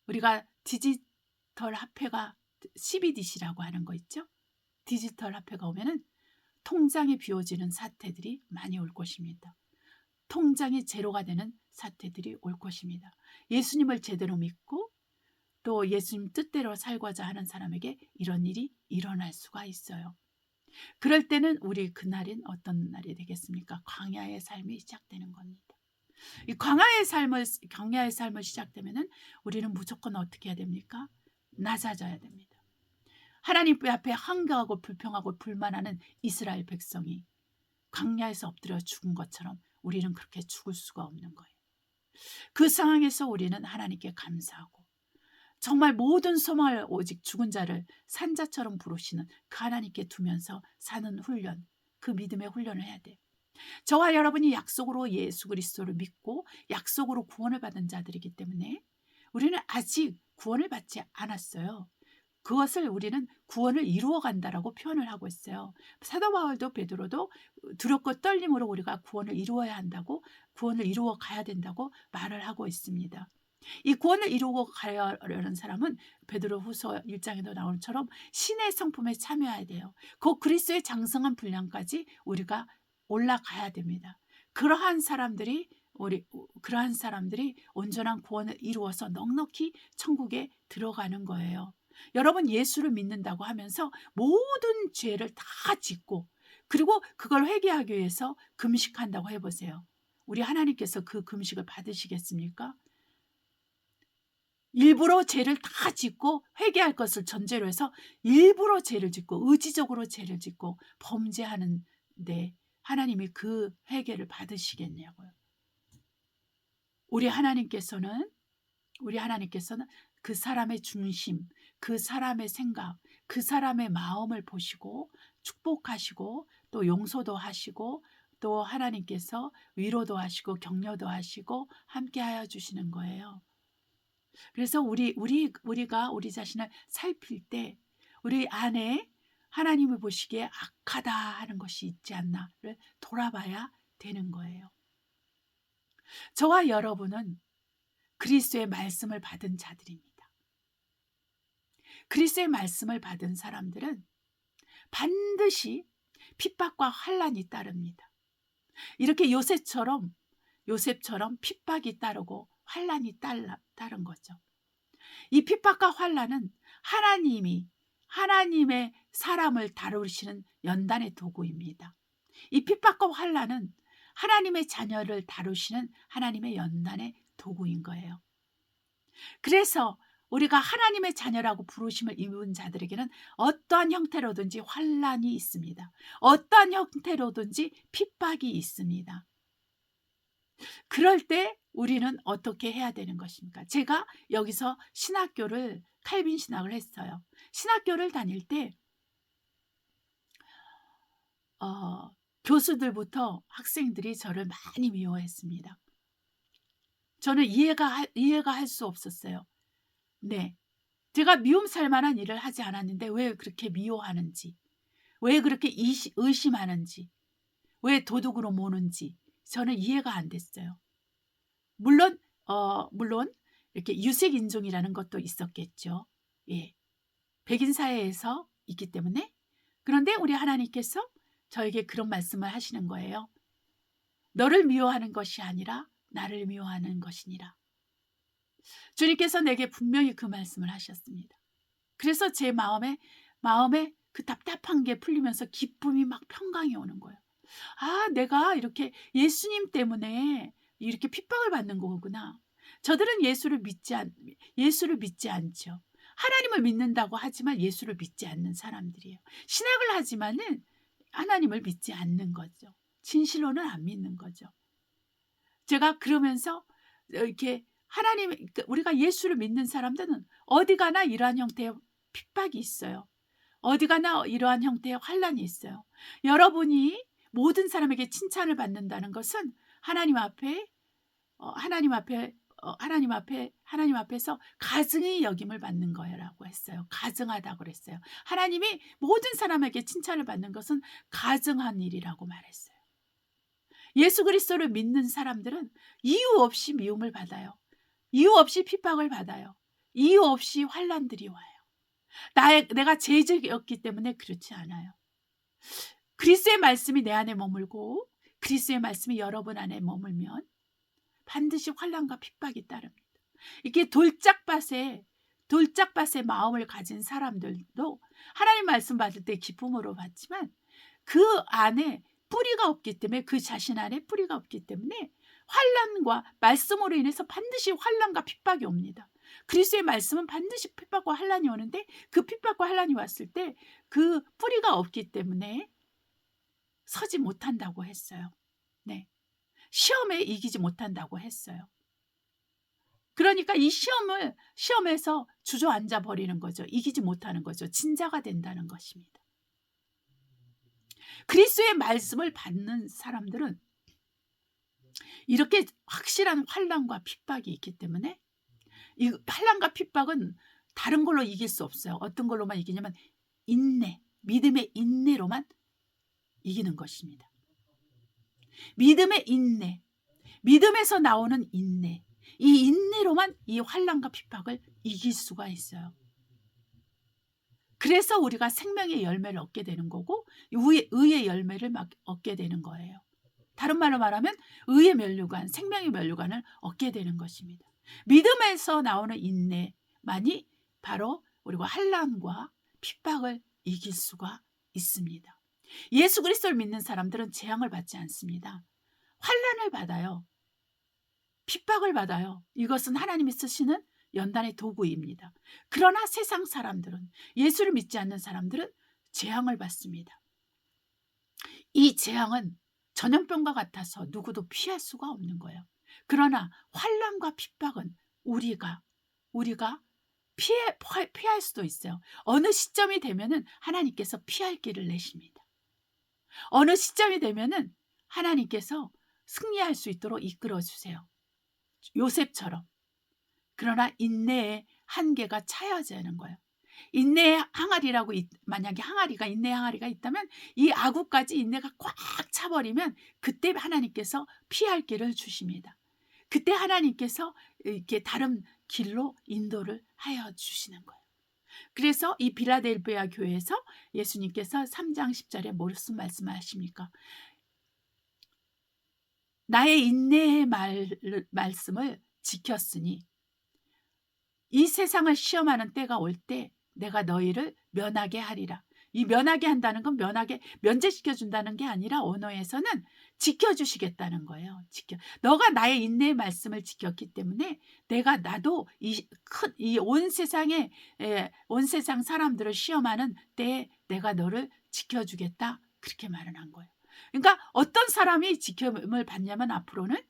우리가 디지털 화폐가 CBDC라고 하는 거 있죠. 디지털 화폐가 오면은 통장이 비워지는 사태들이 많이 올 것입니다. 통장이 제로가 되는 사태들이 올 것입니다. 예수님을 제대로 믿고 또 예수님 뜻대로 살고자 하는 사람에게 이런 일이 일어날 수가 있어요. 그럴 때는 우리 그날은 어떤 날이 되겠습니까? 광야의 삶이 시작되는 겁니다. 이 광야의 삶을 시작되면은 우리는 무조건 어떻게 해야 됩니까? 낮아져야 됩니다. 하나님 앞에 한가하고 불평하고 불만하는 이스라엘 백성이 광야에서 엎드려 죽은 것처럼 우리는 그렇게 죽을 수가 없는 거예요. 그 상황에서 우리는 하나님께 감사하고 정말 모든 소망을 오직 죽은 자를 산자처럼 부르시는 그 하나님께 두면서 사는 훈련, 그 믿음의 훈련을 해야 돼요. 저와 여러분이 약속으로 예수 그리스도를 믿고 약속으로 구원을 받은 자들이기 때문에 우리는 아직 구원을 받지 않았어요. 그것을 우리는 구원을 이루어 간다라고 표현을 하고 있어요. 사도 바울도 베드로도 두렵고 떨림으로 우리가 구원을 이루어야 한다고, 구원을 이루어 가야 된다고 말을 하고 있습니다. 이 구원을 이루고 가려는 사람은 베드로후서 1장에도 나오는 처럼 신의 성품에 참여해야 돼요. 그 그리스도의 장성한 분량까지 우리가 올라가야 됩니다. 그러한 사람들이 온전한 구원을 이루어서 넉넉히 천국에 들어가는 거예요. 여러분, 예수를 믿는다고 하면서 모든 죄를 다 짓고 그리고 그걸 회개하기 위해서 금식한다고 해보세요. 우리 하나님께서 그 금식을 받으시겠습니까? 일부러 죄를 다 짓고 회개할 것을 전제로 해서 일부러 죄를 짓고 의지적으로 죄를 짓고 범죄하는데 하나님이 그 회개를 받으시겠냐고요. 우리 하나님께서는 그 사람의 중심, 그 사람의 생각, 그 사람의 마음을 보시고 축복하시고 또 용서도 하시고 또 하나님께서 위로도 하시고 격려도 하시고 함께하여 주시는 거예요. 그래서 우리가 우리 자신을 살필 때 우리 안에 하나님을 보시기에 악하다 하는 것이 있지 않나를 돌아봐야 되는 거예요. 저와 여러분은 그리스도의 말씀을 받은 자들입니다. 그리스도의 말씀을 받은 사람들은 반드시 핍박과 환난이 따릅니다. 이렇게 요셉처럼 핍박이 따르고 환난이 따른 거죠. 이 핍박과 환난은 하나님의 사람을 다루시는 연단의 도구입니다. 이 핍박과 환난은 하나님의 자녀를 다루시는 하나님의 연단의 도구인 거예요. 그래서 우리가 하나님의 자녀라고 부르심을 입은 자들에게는 어떠한 형태로든지 환난이 있습니다. 어떠한 형태로든지 핍박이 있습니다. 그럴 때 우리는 어떻게 해야 되는 것입니까? 제가 여기서 칼빈 신학을 했어요. 신학교를 다닐 때 교수들부터 학생들이 저를 많이 미워했습니다. 저는 이해가 할 수 없었어요. 네, 제가 미움살 만한 일을 하지 않았는데 왜 그렇게 미워하는지, 왜 그렇게 의심하는지, 왜 도둑으로 모는지 저는 이해가 안 됐어요. 물론 이렇게 유색 인종이라는 것도 있었겠죠. 예, 백인 사회에서 있기 때문에. 그런데 우리 하나님께서 저에게 그런 말씀을 하시는 거예요. 너를 미워하는 것이 아니라 나를 미워하는 것이니라. 주님께서 내게 분명히 그 말씀을 하셨습니다. 그래서 제 마음에 그 답답한 게 풀리면서 기쁨이 막 평강이 오는 거예요. 아, 내가 이렇게 예수님 때문에 이렇게 핍박을 받는 거구나. 저들은 예수를 믿지 않죠. 하나님을 믿는다고 하지만 예수를 믿지 않는 사람들이에요. 신학을 하지만은 하나님을 믿지 않는 거죠. 진실로는 안 믿는 거죠. 제가 그러면서 이렇게 우리가 예수를 믿는 사람들은 어디 가나 이러한 형태의 핍박이 있어요. 어디 가나 이러한 형태의 환난이 있어요. 여러분이 모든 사람에게 칭찬을 받는다는 것은 하나님 앞에서 가증의 여김을 받는 거라고 했어요. 가증하다고 그랬어요. 하나님이 모든 사람에게 칭찬을 받는 것은 가증한 일이라고 말했어요. 예수 그리스도를 믿는 사람들은 이유 없이 미움을 받아요. 이유 없이 핍박을 받아요. 이유 없이 환난들이 와요. 내가 죄적이었기 때문에 그렇지 않아요. 그리스도의 말씀이 내 안에 머물고 그리스도의 말씀이 여러분 안에 머물면 반드시 환난과 핍박이 따릅니다. 이게 돌짝밭의 마음을 가진 사람들도 하나님 말씀 받을 때 기쁨으로 받지만 그 안에 뿌리가 없기 때문에, 그 자신 안에 뿌리가 없기 때문에 환난과 말씀으로 인해서 반드시 환난과 핍박이 옵니다. 그리스도의 말씀은 반드시 핍박과 환난이 오는데, 그 핍박과 환난이 왔을 때 그 뿌리가 없기 때문에 서지 못한다고 했어요. 네. 시험에 이기지 못한다고 했어요. 그러니까 이 시험에서 주저앉아 버리는 거죠. 이기지 못하는 거죠. 진자가 된다는 것입니다. 그리스도의 말씀을 받는 사람들은 이렇게 확실한 환난과 핍박이 있기 때문에, 이 환난과 핍박은 다른 걸로 이길 수 없어요. 어떤 걸로만 이기냐면 인내, 믿음의 인내로만 이기는 것입니다. 믿음의 인내, 믿음에서 나오는 인내, 이 인내로만 이 환난과 핍박을 이길 수가 있어요. 그래서 우리가 생명의 열매를 얻게 되는 거고, 의의 열매를 얻게 되는 거예요. 다른 말로 말하면 의의 면류관, 생명의 면류관을 얻게 되는 것입니다. 믿음에서 나오는 인내만이 바로 우리가 환난과 핍박을 이길 수가 있습니다. 예수 그리스도를 믿는 사람들은 재앙을 받지 않습니다. 환난을 받아요. 핍박을 받아요. 이것은 하나님이 쓰시는 연단의 도구입니다. 그러나 세상 사람들은, 예수를 믿지 않는 사람들은 재앙을 받습니다. 이 재앙은 전염병과 같아서 누구도 피할 수가 없는 거예요. 그러나 환난과 핍박은 우리가 피할 수도 있어요. 어느 시점이 되면은 하나님께서 피할 길을 내십니다. 어느 시점이 되면은 하나님께서 승리할 수 있도록 이끌어 주세요. 요셉처럼. 그러나 인내의 한계가 차여지는 거예요. 인내의 항아리라고, 만약에 인내의 항아리가 있다면 이 아구까지 인내가 꽉 차버리면 그때 하나님께서 피할 길을 주십니다. 그때 하나님께서 이렇게 다른 길로 인도를 하여 주시는 거예요. 그래서 이 빌라델비아 교회에서 예수님께서 3장 10절에 무슨 말씀하십니까? 나의 인내의 말씀을 지켰으니 이 세상을 시험하는 때가 올 때 내가 너희를 면하게 하리라. 이 면하게 한다는 건 면제시켜준다는 게 아니라 언어에서는 지켜주시겠다는 거예요. 너가 나의 인내의 말씀을 지켰기 때문에 나도 온 세상 사람들을 시험하는 때에 내가 너를 지켜주겠다. 그렇게 말을 한 거예요. 그러니까 어떤 사람이 지킴을 받냐면 앞으로는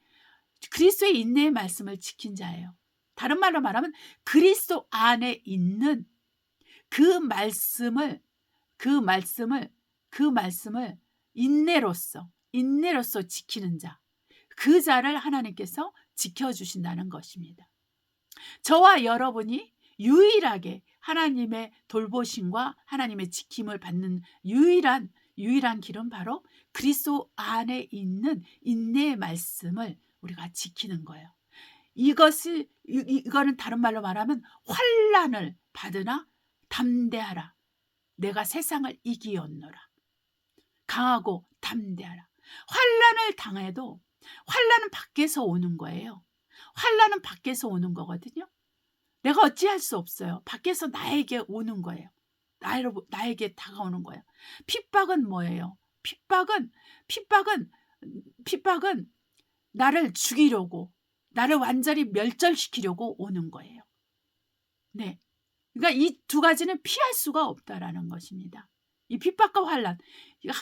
그리스도의 인내의 말씀을 지킨 자예요. 다른 말로 말하면 그리스도 안에 있는 그 말씀을 인내로서 지키는 자, 그 자를 하나님께서 지켜주신다는 것입니다. 저와 여러분이 유일하게 하나님의 돌보심과 하나님의 지킴을 받는 유일한 길은 바로 그리스도 안에 있는 인내의 말씀을 우리가 지키는 거예요. 이거는 다른 말로 말하면 환난을 받으나 담대하라. 내가 세상을 이기었노라. 강하고 담대하라. 환난을 당해도 환난은 밖에서 오는 거예요. 환난은 밖에서 오는 거거든요. 내가 어찌할 수 없어요. 밖에서 나에게 오는 거예요. 나에게 다가오는 거예요. 핍박은 뭐예요? 핍박은 나를 죽이려고, 나를 완전히 멸절시키려고 오는 거예요. 네. 그러니까 이 두 가지는 피할 수가 없다라는 것입니다. 이 핍박과 환난,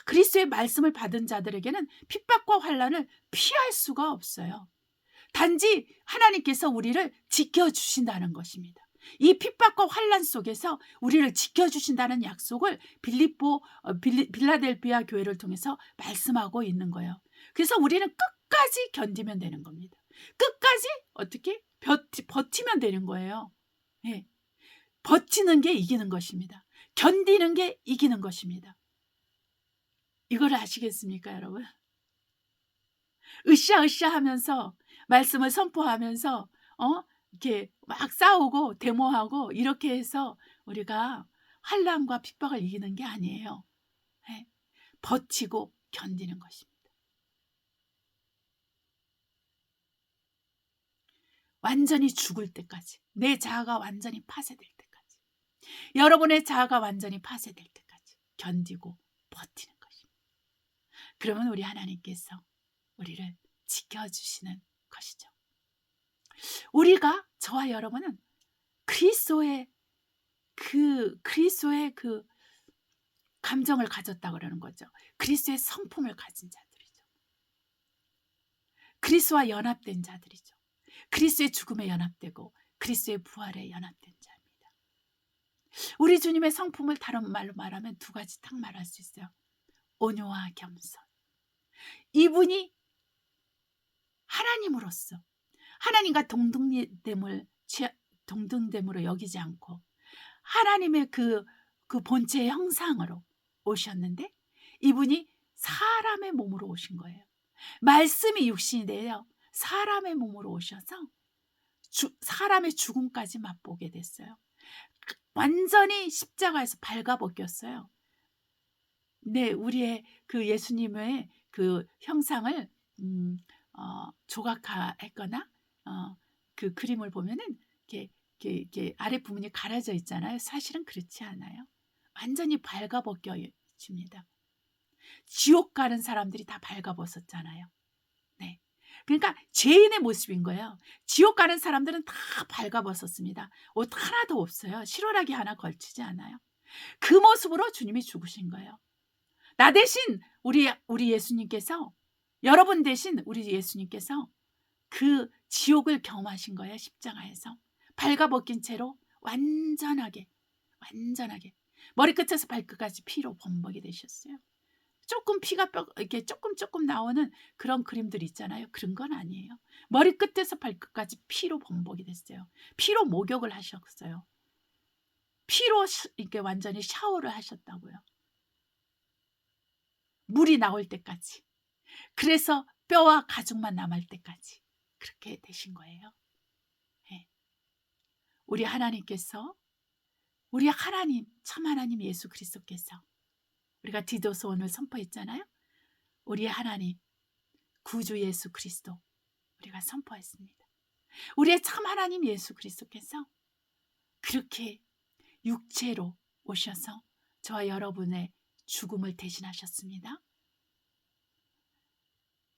그리스도의 말씀을 받은 자들에게는 핍박과 환난을 피할 수가 없어요. 단지 하나님께서 우리를 지켜주신다는 것입니다. 이 핍박과 환난 속에서 우리를 지켜주신다는 약속을 빌라델비아 교회를 통해서 말씀하고 있는 거예요. 그래서 우리는 끝까지 견디면 되는 겁니다. 끝까지 어떻게 버티면 되는 거예요. 네. 버티는 게 이기는 것입니다. 견디는 게 이기는 것입니다. 이걸 아시겠습니까, 여러분? 으쌰으쌰 하면서 말씀을 선포하면서 이렇게 막 싸우고 데모하고 이렇게 해서 우리가 환난과 핍박을 이기는 게 아니에요. 네. 버티고 견디는 것입니다. 완전히 죽을 때까지, 내 자아가 완전히 파쇄될 때까지, 여러분의 자아가 완전히 파쇄될 때까지 견디고 버티는 것입니다. 그러면 우리 하나님께서 우리를 지켜주시는 것이죠. 우리가, 저와 여러분은 그리스도의 그 감정을 가졌다 그러는 거죠. 그리스도의 성품을 가진 자들이죠. 그리스도와 연합된 자들이죠. 그리스도의 죽음에 연합되고 그리스도의 부활에 연합된 자입니다. 우리 주님의 성품을 다른 말로 말하면 두 가지 딱 말할 수 있어요. 온유와 겸손. 이분이 하나님으로서 하나님과 동등됨으로 여기지 않고 하나님의 그 본체의 형상으로 오셨는데, 이분이 사람의 몸으로 오신 거예요. 말씀이 육신이 되어 사람의 몸으로 오셔서 사람의 죽음까지 맛보게 됐어요. 완전히 십자가에서 발가벗겼어요. 네, 우리의 그 예수님의 그 형상을 조각했거나 그 그림을 보면은 이렇게 아랫부분이 가려져 있잖아요. 사실은 그렇지 않아요. 완전히 발가벗겨집니다. 지옥 가는 사람들이 다 발가벗었잖아요. 네, 그러니까 죄인의 모습인 거예요. 지옥 가는 사람들은 다 발가벗었습니다. 옷 하나도 없어요. 실오라기 하나 걸치지 않아요. 그 모습으로 주님이 죽으신 거예요. 나 대신 우리 예수님께서, 여러분 대신 우리 예수님께서 그 지옥을 경험하신 거예요. 십자가에서 발가벗긴 채로 완전하게 머리끝에서 발끝까지 피로 범벅이 되셨어요. 조금 피가 이렇게 조금 나오는 그런 그림들 있잖아요. 그런 건 아니에요. 머리끝에서 발끝까지 피로 범벅이 됐어요. 피로 목욕을 하셨어요. 피로 이렇게 완전히 샤워를 하셨다고요. 물이 나올 때까지. 그래서 뼈와 가죽만 남을 때까지 그렇게 되신 거예요. 네. 우리 하나님께서, 우리 하나님, 참 하나님 예수 그리스도께서, 우리가 디도서 오늘 선포했잖아요. 우리 하나님 구주 예수 그리스도 우리가 선포했습니다. 우리의 참 하나님 예수 그리스도께서 그렇게 육체로 오셔서 저와 여러분의 죽음을 대신하셨습니다.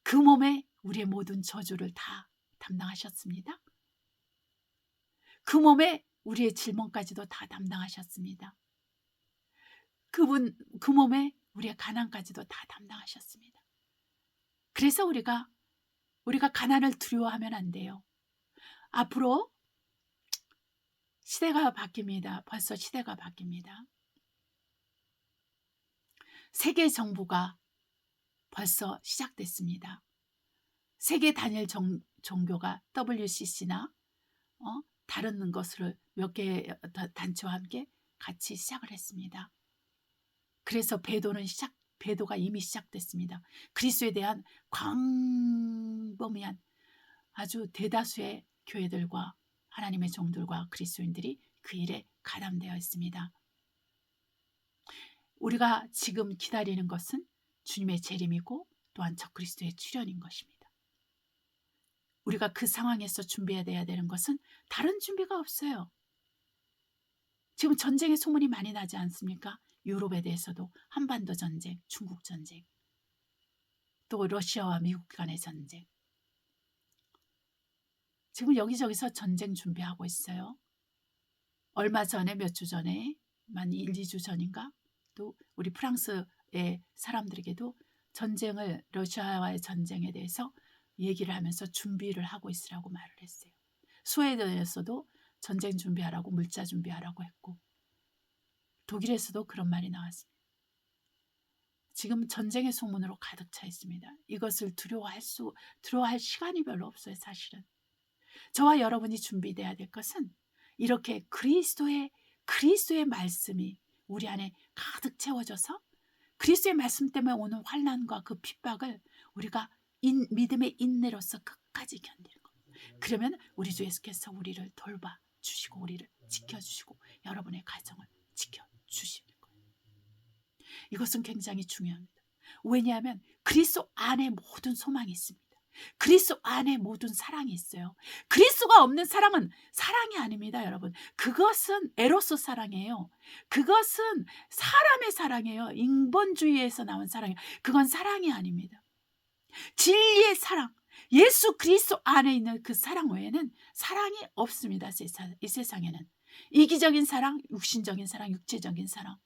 그 몸에 우리의 모든 저주를 다 담당하셨습니다. 그 몸에 우리의 질문까지도 다 담당하셨습니다. 그 몸에 우리의 가난까지도 다 담당하셨습니다. 그래서 우리가 가난을 두려워하면 안 돼요. 앞으로 시대가 바뀝니다. 벌써 시대가 바뀝니다. 세계 정부가 벌써 시작됐습니다. 세계 단일 종교가 WCC나 다른 것을 몇 개 단체와 함께 같이 시작을 했습니다. 그래서 배도가 이미 시작됐습니다. 그리스도에 대한 광범위한 아주 대다수의 교회들과 하나님의 종들과 그리스도인들이 그 일에 가담되어 있습니다. 우리가 지금 기다리는 것은 주님의 재림이고 또한 적그리스도의 출현인 것입니다. 우리가 그 상황에서 준비해야 되는 것은 다른 준비가 없어요. 지금 전쟁의 소문이 많이 나지 않습니까? 유럽에 대해서도 한반도 전쟁, 중국 전쟁, 또 러시아와 미국 간의 전쟁. 지금 여기저기서 전쟁 준비하고 있어요. 얼마 전에, 몇 주 전에, 만 1, 2주 전인가? 또 우리 프랑스의 사람들에게도 러시아와의 전쟁에 대해서 얘기를 하면서 준비를 하고 있으라고 말을 했어요. 스웨덴에서도 전쟁 준비하라고, 물자 준비하라고 했고, 독일에서도 그런 말이 나왔습니다. 지금 전쟁의 소문으로 가득 차 있습니다. 이것을 두려워할 시간이 별로 없어요, 사실은. 저와 여러분이 준비돼야 될 것은 이렇게 그리스도의 말씀이 우리 안에 가득 채워져서 그리스도의 말씀 때문에 오는 환난과 그 핍박을 우리가 믿음의 인내로서 끝까지 견디는 거예요. 그러면 우리 주 예수께서 우리를 돌봐주시고 우리를 지켜주시고 여러분의 가정을 지켜주시는 거예요. 이것은 굉장히 중요합니다. 왜냐하면 그리스도 안에 모든 소망이 있습니다. 그리스도 안에 모든 사랑이 있어요. 그리스도가 없는 사랑은 사랑이 아닙니다, 여러분. 그것은 에로스 사랑이에요. 그것은 사람의 사랑이에요. 인본주의에서 나온 사랑이에요. 그건 사랑이 아닙니다. 진리의 사랑, 예수 그리스도 안에 있는 그 사랑 외에는 사랑이 없습니다. 이 세상에는. 이기적인 사랑, 육신적인 사랑, 육체적인 사랑,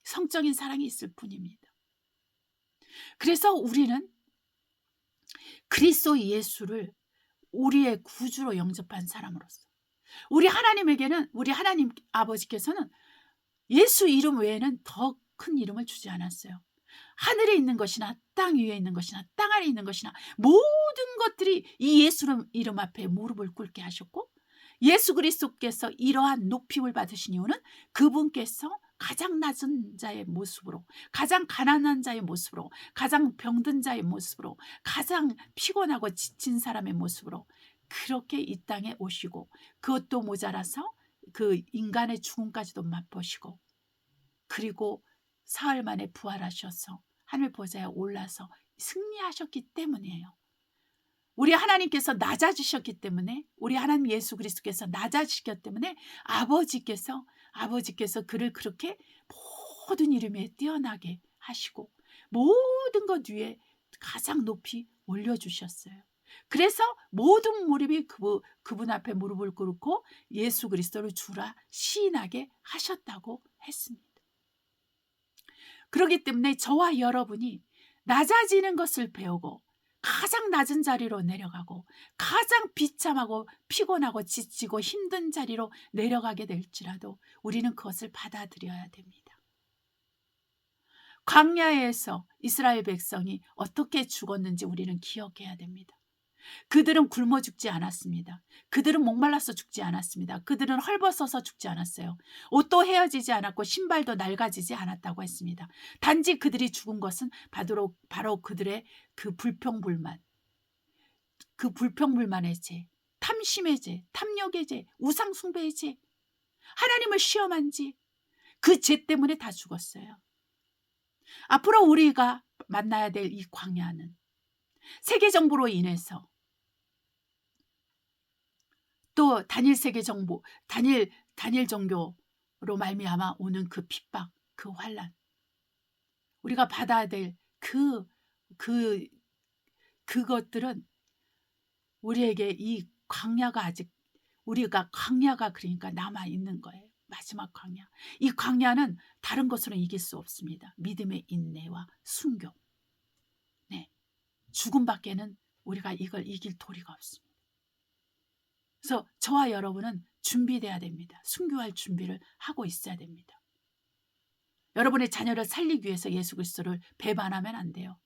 성적인 사랑이 있을 뿐입니다. 그래서 우리는 그리스도 예수를 우리의 구주로 영접한 사람으로서, 우리 하나님에게는, 우리 하나님 아버지께서는 예수 이름 외에는 더 큰 이름을 주지 않았어요. 하늘에 있는 것이나 땅 위에 있는 것이나 땅 아래 있는 것이나 모든 것들이 이 예수 이름 앞에 무릎을 꿇게 하셨고, 예수 그리스도께서 이러한 높임을 받으신 이유는 그분께서 가장 낮은 자의 모습으로, 가장 가난한 자의 모습으로, 가장 병든 자의 모습으로, 가장 피곤하고 지친 사람의 모습으로 그렇게 이 땅에 오시고, 그것도 모자라서 그 인간의 죽음까지도 맛보시고, 그리고 사흘 만에 부활하셔서 하늘 보좌에 올라서 승리하셨기 때문이에요. 우리 하나님께서 낮아지셨기 때문에, 우리 하나님 예수 그리스도께서 낮아지셨기 때문에 아버지께서 그를 그렇게 모든 이름에 뛰어나게 하시고 모든 것 위에 가장 높이 올려주셨어요. 그래서 모든 무릎이 그분 앞에 무릎을 꿇고 예수 그리스도를 주라 시인하게 하셨다고 했습니다. 그렇기 때문에 저와 여러분이 낮아지는 것을 배우고 가장 낮은 자리로 내려가고 가장 비참하고 피곤하고 지치고 힘든 자리로 내려가게 될지라도 우리는 그것을 받아들여야 됩니다. 광야에서 이스라엘 백성이 어떻게 죽었는지 우리는 기억해야 됩니다. 그들은 굶어 죽지 않았습니다. 그들은 목말라서 죽지 않았습니다. 그들은 헐벗어서 죽지 않았어요. 옷도 헤어지지 않았고 신발도 낡아지지 않았다고 했습니다. 단지 그들이 죽은 것은 바로 그들의 그 불평불만의 죄, 탐심의 죄, 탐욕의 죄, 우상숭배의 죄, 하나님을 시험한 죄, 그 죄 때문에 다 죽었어요. 앞으로 우리가 만나야 될 이 광야는 세계 정부로 인해서, 또 단일 세계 정부, 단일 종교로 말미암아 오는 그 핍박, 그 환란, 우리가 받아야 될 그것들은 우리에게 이 광야가 그러니까 남아 있는 거예요. 마지막 광야. 이 광야는 다른 것으로 이길 수 없습니다. 믿음의 인내와 순교. 네, 죽음밖에는 우리가 이걸 이길 도리가 없습니다. 그래서 저와 여러분은 준비돼야 됩니다. 순교할 준비를 하고 있어야 됩니다. 여러분의 자녀를 살리기 위해서 예수 그리스도를 배반하면 안 돼요.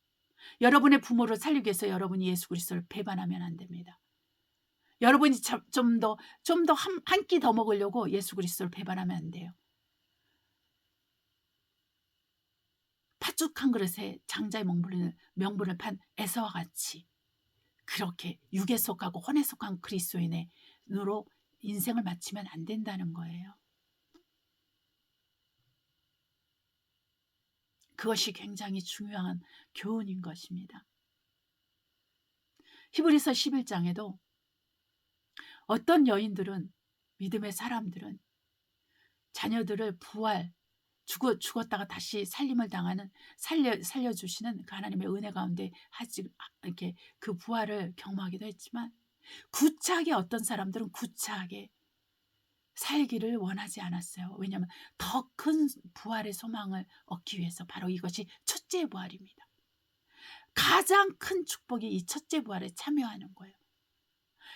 여러분의 부모를 살리기 위해서 여러분이 예수 그리스도를 배반하면 안 됩니다. 여러분이 좀 더 한 끼 더 먹으려고 예수 그리스도를 배반하면 안 돼요. 팥죽 한 그릇에 장자의 명분을 판 에서와 같이 그렇게 육에 속하고 혼에 속한 그리스도인으로 인생을 마치면 안 된다는 거예요. 그것이 굉장히 중요한 교훈인 것입니다. 히브리서 11장에도 어떤 여인들은, 믿음의 사람들은 자녀들을 죽었다가 다시 살림을 당하는, 살려주시는 그 하나님의 은혜 가운데 이렇게 그 부활을 경험하기도 했지만, 구차하게 어떤 사람들은 구차하게 살기를 원하지 않았어요. 왜냐하면 더 큰 부활의 소망을 얻기 위해서, 바로 이것이 첫째 부활입니다. 가장 큰 축복이 이 첫째 부활에 참여하는 거예요.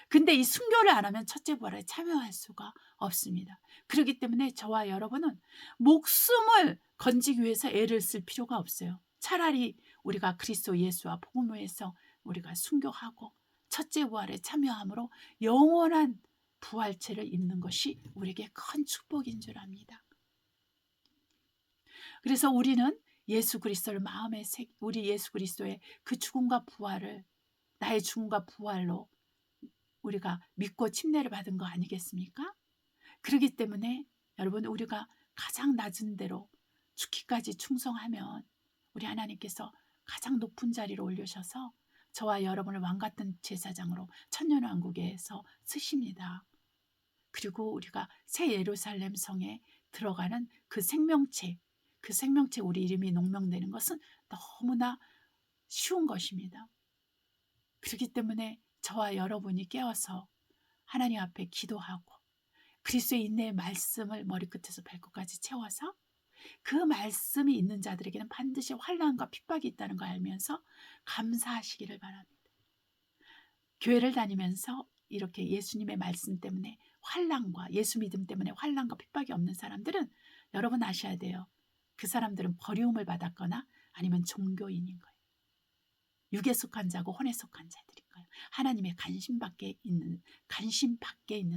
근데 이 순교를 안 하면 첫째 부활에 참여할 수가 없습니다. 그렇기 때문에 저와 여러분은 목숨을 건지기 위해서 애를 쓸 필요가 없어요. 차라리 우리가 그리스도 예수와 복음에서 우리가 순교하고 첫째 부활에 참여함으로 영원한 부활체를 입는 것이 우리에게 큰 축복인 줄 압니다. 그래서 우리는 예수 그리스도를 마음에 우리 예수 그리스도의 그 죽음과 부활을, 나의 죽음과 부활로 우리가 믿고 침례를 받은 거 아니겠습니까? 그렇기 때문에 여러분, 우리가 가장 낮은 데로 죽기까지 충성하면 우리 하나님께서 가장 높은 자리로 올리셔서 저와 여러분을 왕같은 제사장으로 천년왕국에서 쓰십니다. 그리고 우리가 새 예루살렘 성에 들어가는 그 생명체 우리 이름이 농명되는 것은 너무나 쉬운 것입니다. 그렇기 때문에 저와 여러분이 깨어서 하나님 앞에 기도하고 그리스도의 인내의 말씀을 머리끝에서 발끝까지 채워서 그 말씀이 있는 자들에게는 반드시 환난과 핍박이 있다는 걸 알면서 감사하시기를 바랍니다. 교회를 다니면서 이렇게 예수님의 말씀 때문에 환난과 예수 믿음 때문에 환난과 핍박이 없는 사람들은 여러분 아셔야 돼요. 그 사람들은 버리움을 받았거나 아니면 종교인인 거예요. 육에 속한 자고 혼에 속한 자들인 거예요. 하나님의 관심 밖에 있는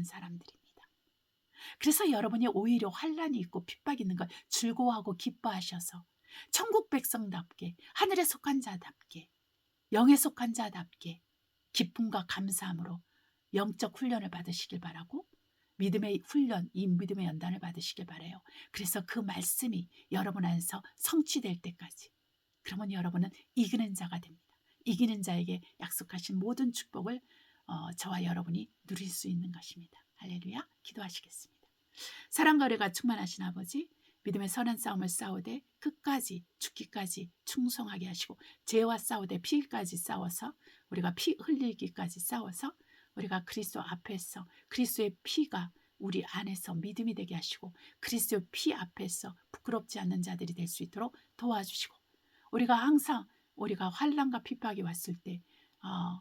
사람들입니다. 그래서 여러분이 오히려 환난이 있고 핍박이 있는 걸 즐거워하고 기뻐하셔서 천국 백성답게 하늘에 속한 자답게 영에 속한 자답게 기쁨과 감사함으로 영적 훈련을 받으시길 바라고 믿음의 훈련, 이 믿음의 연단을 받으시길 바라요. 그래서 그 말씀이 여러분 안에서 성취될 때까지 그러면 여러분은 이기는 자가 됩니다. 이기는 자에게 약속하신 모든 축복을 저와 여러분이 누릴 수 있는 것입니다. 할렐루야. 기도하시겠습니다. 사랑과 은혜가 충만하신 아버지, 믿음의 선한 싸움을 싸우되 끝까지 죽기까지 충성하게 하시고 죄와 싸우되 피까지 싸워서 우리가 피 흘리기까지 싸워서 우리가 그리스도 앞에서 그리스도의 피가 우리 안에서 믿음이 되게 하시고 그리스도의 피 앞에서 부끄럽지 않는 자들이 될 수 있도록 도와주시고 우리가 항상 우리가 환난과 핍박이 왔을 때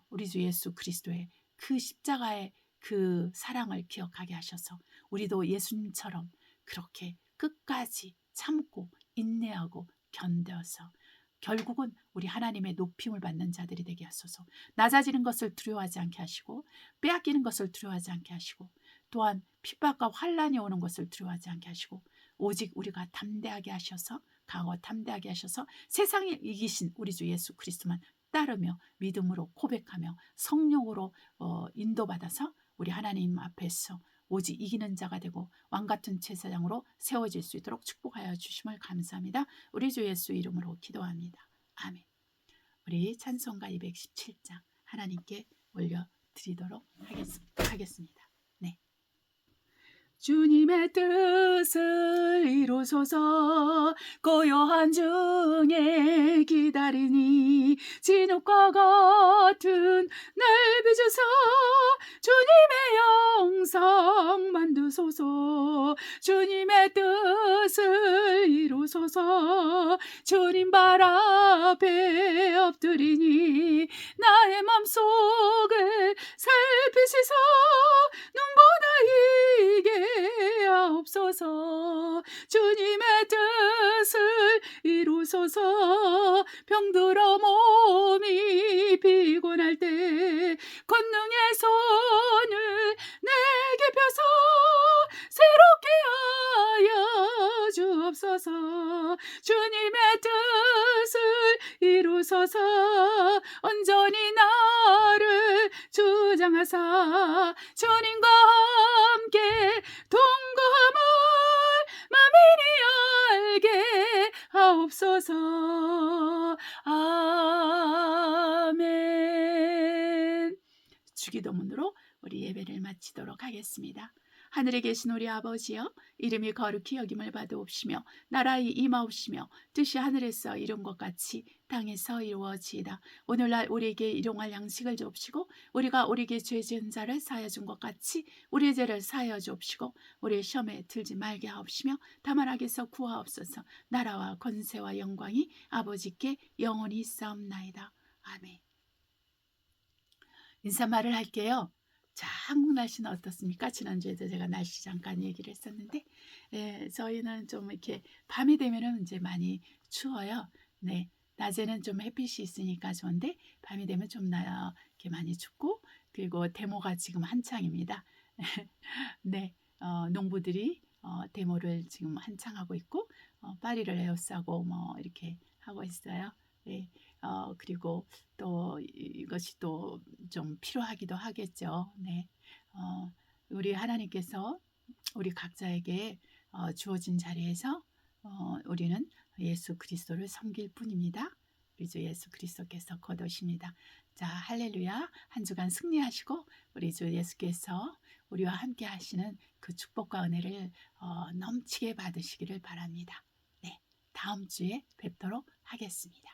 우리 주 예수 그리스도의 그 십자가의 그 사랑을 기억하게 하셔서 우리도 예수님처럼 그렇게 끝까지 참고 인내하고 견뎌서 결국은 우리 하나님의 높임을 받는 자들이 되게 하소서. 낮아지는 것을 두려워하지 않게 하시고 빼앗기는 것을 두려워하지 않게 하시고 또한 핍박과 환난이 오는 것을 두려워하지 않게 하시고 오직 우리가 담대하게 하셔서 강하고 담대하게 하셔서 세상에 이기신 우리 주 예수 그리스도만 따르며 믿음으로 고백하며 성령으로 인도받아서 우리 하나님 앞에서 오직 이기는 자가 되고 왕같은 제사장으로 세워질 수 있도록 축복하여 주심을 감사합니다. 우리 주 예수 이름으로 기도합니다. 아멘. 우리 찬송가 217장 하나님께 올려드리도록 하겠습니다. 네. 주님의 뜻을 이루소서 고요한 중에 기다리니 진흙과 같은 날 빚으소 주님의 영성 만드소서 주님의 뜻을 이루소서 주님 발 앞에 엎드리니 나의 맘속을 살피시소 눈보다 이게 하옵소서 주님의 뜻을 이루소서 병들어 몸이 피곤할 때 권능의 손을 내게 펴서 새롭게 하여 주옵소서 주님의 뜻을 이루소서 온전히 나를 주장하사 주님과 함께 동거함을 만민이 알게 하옵소서. 아멘. 주기도문으로 우리 예배를 마치도록 하겠습니다. 하늘에 계신 우리 아버지여 이름이 거룩히 여김을 받으옵시며 나라의 임하옵시며 뜻이 하늘에서 이룬 것 같이 땅에서 이루어지이다. 오늘날 우리에게 일용할 양식을 주옵시고 우리가 우리에게 죄 지은 자를 사하여 준 것 같이 우리의 죄를 사하여 주옵시고 우리의 시험에 들지 말게 하옵시며 다만 악에서 구하옵소서. 나라와 권세와 영광이 아버지께 영원히 있사옵나이다. 아멘. 인사말을 할게요. 자, 한국 날씨는 어떻습니까? 지난주에도 제가 날씨 잠깐 얘기를 했었는데, 저희는 좀 이렇게 밤이 되면은 이제 많이 추워요. 네, 낮에는 좀 햇빛이 있으니까 좋은데, 밤이 되면 좀 이렇게 많이 춥고, 그리고 데모가 지금 한창입니다. 네, 농부들이 데모를 지금 한창 하고 있고, 파리를 에워싸고 뭐 이렇게 하고 있어요. 네. 그리고 또 이것이 또 좀 필요하기도 하겠죠. 네. 우리 하나님께서 우리 각자에게 주어진 자리에서 우리는 예수 그리스도를 섬길 뿐입니다. 우리 주 예수 그리스도께서 거두십니다. 자, 할렐루야. 한 주간 승리하시고 우리 주 예수께서 우리와 함께 하시는 그 축복과 은혜를 넘치게 받으시기를 바랍니다. 네, 다음 주에 뵙도록 하겠습니다.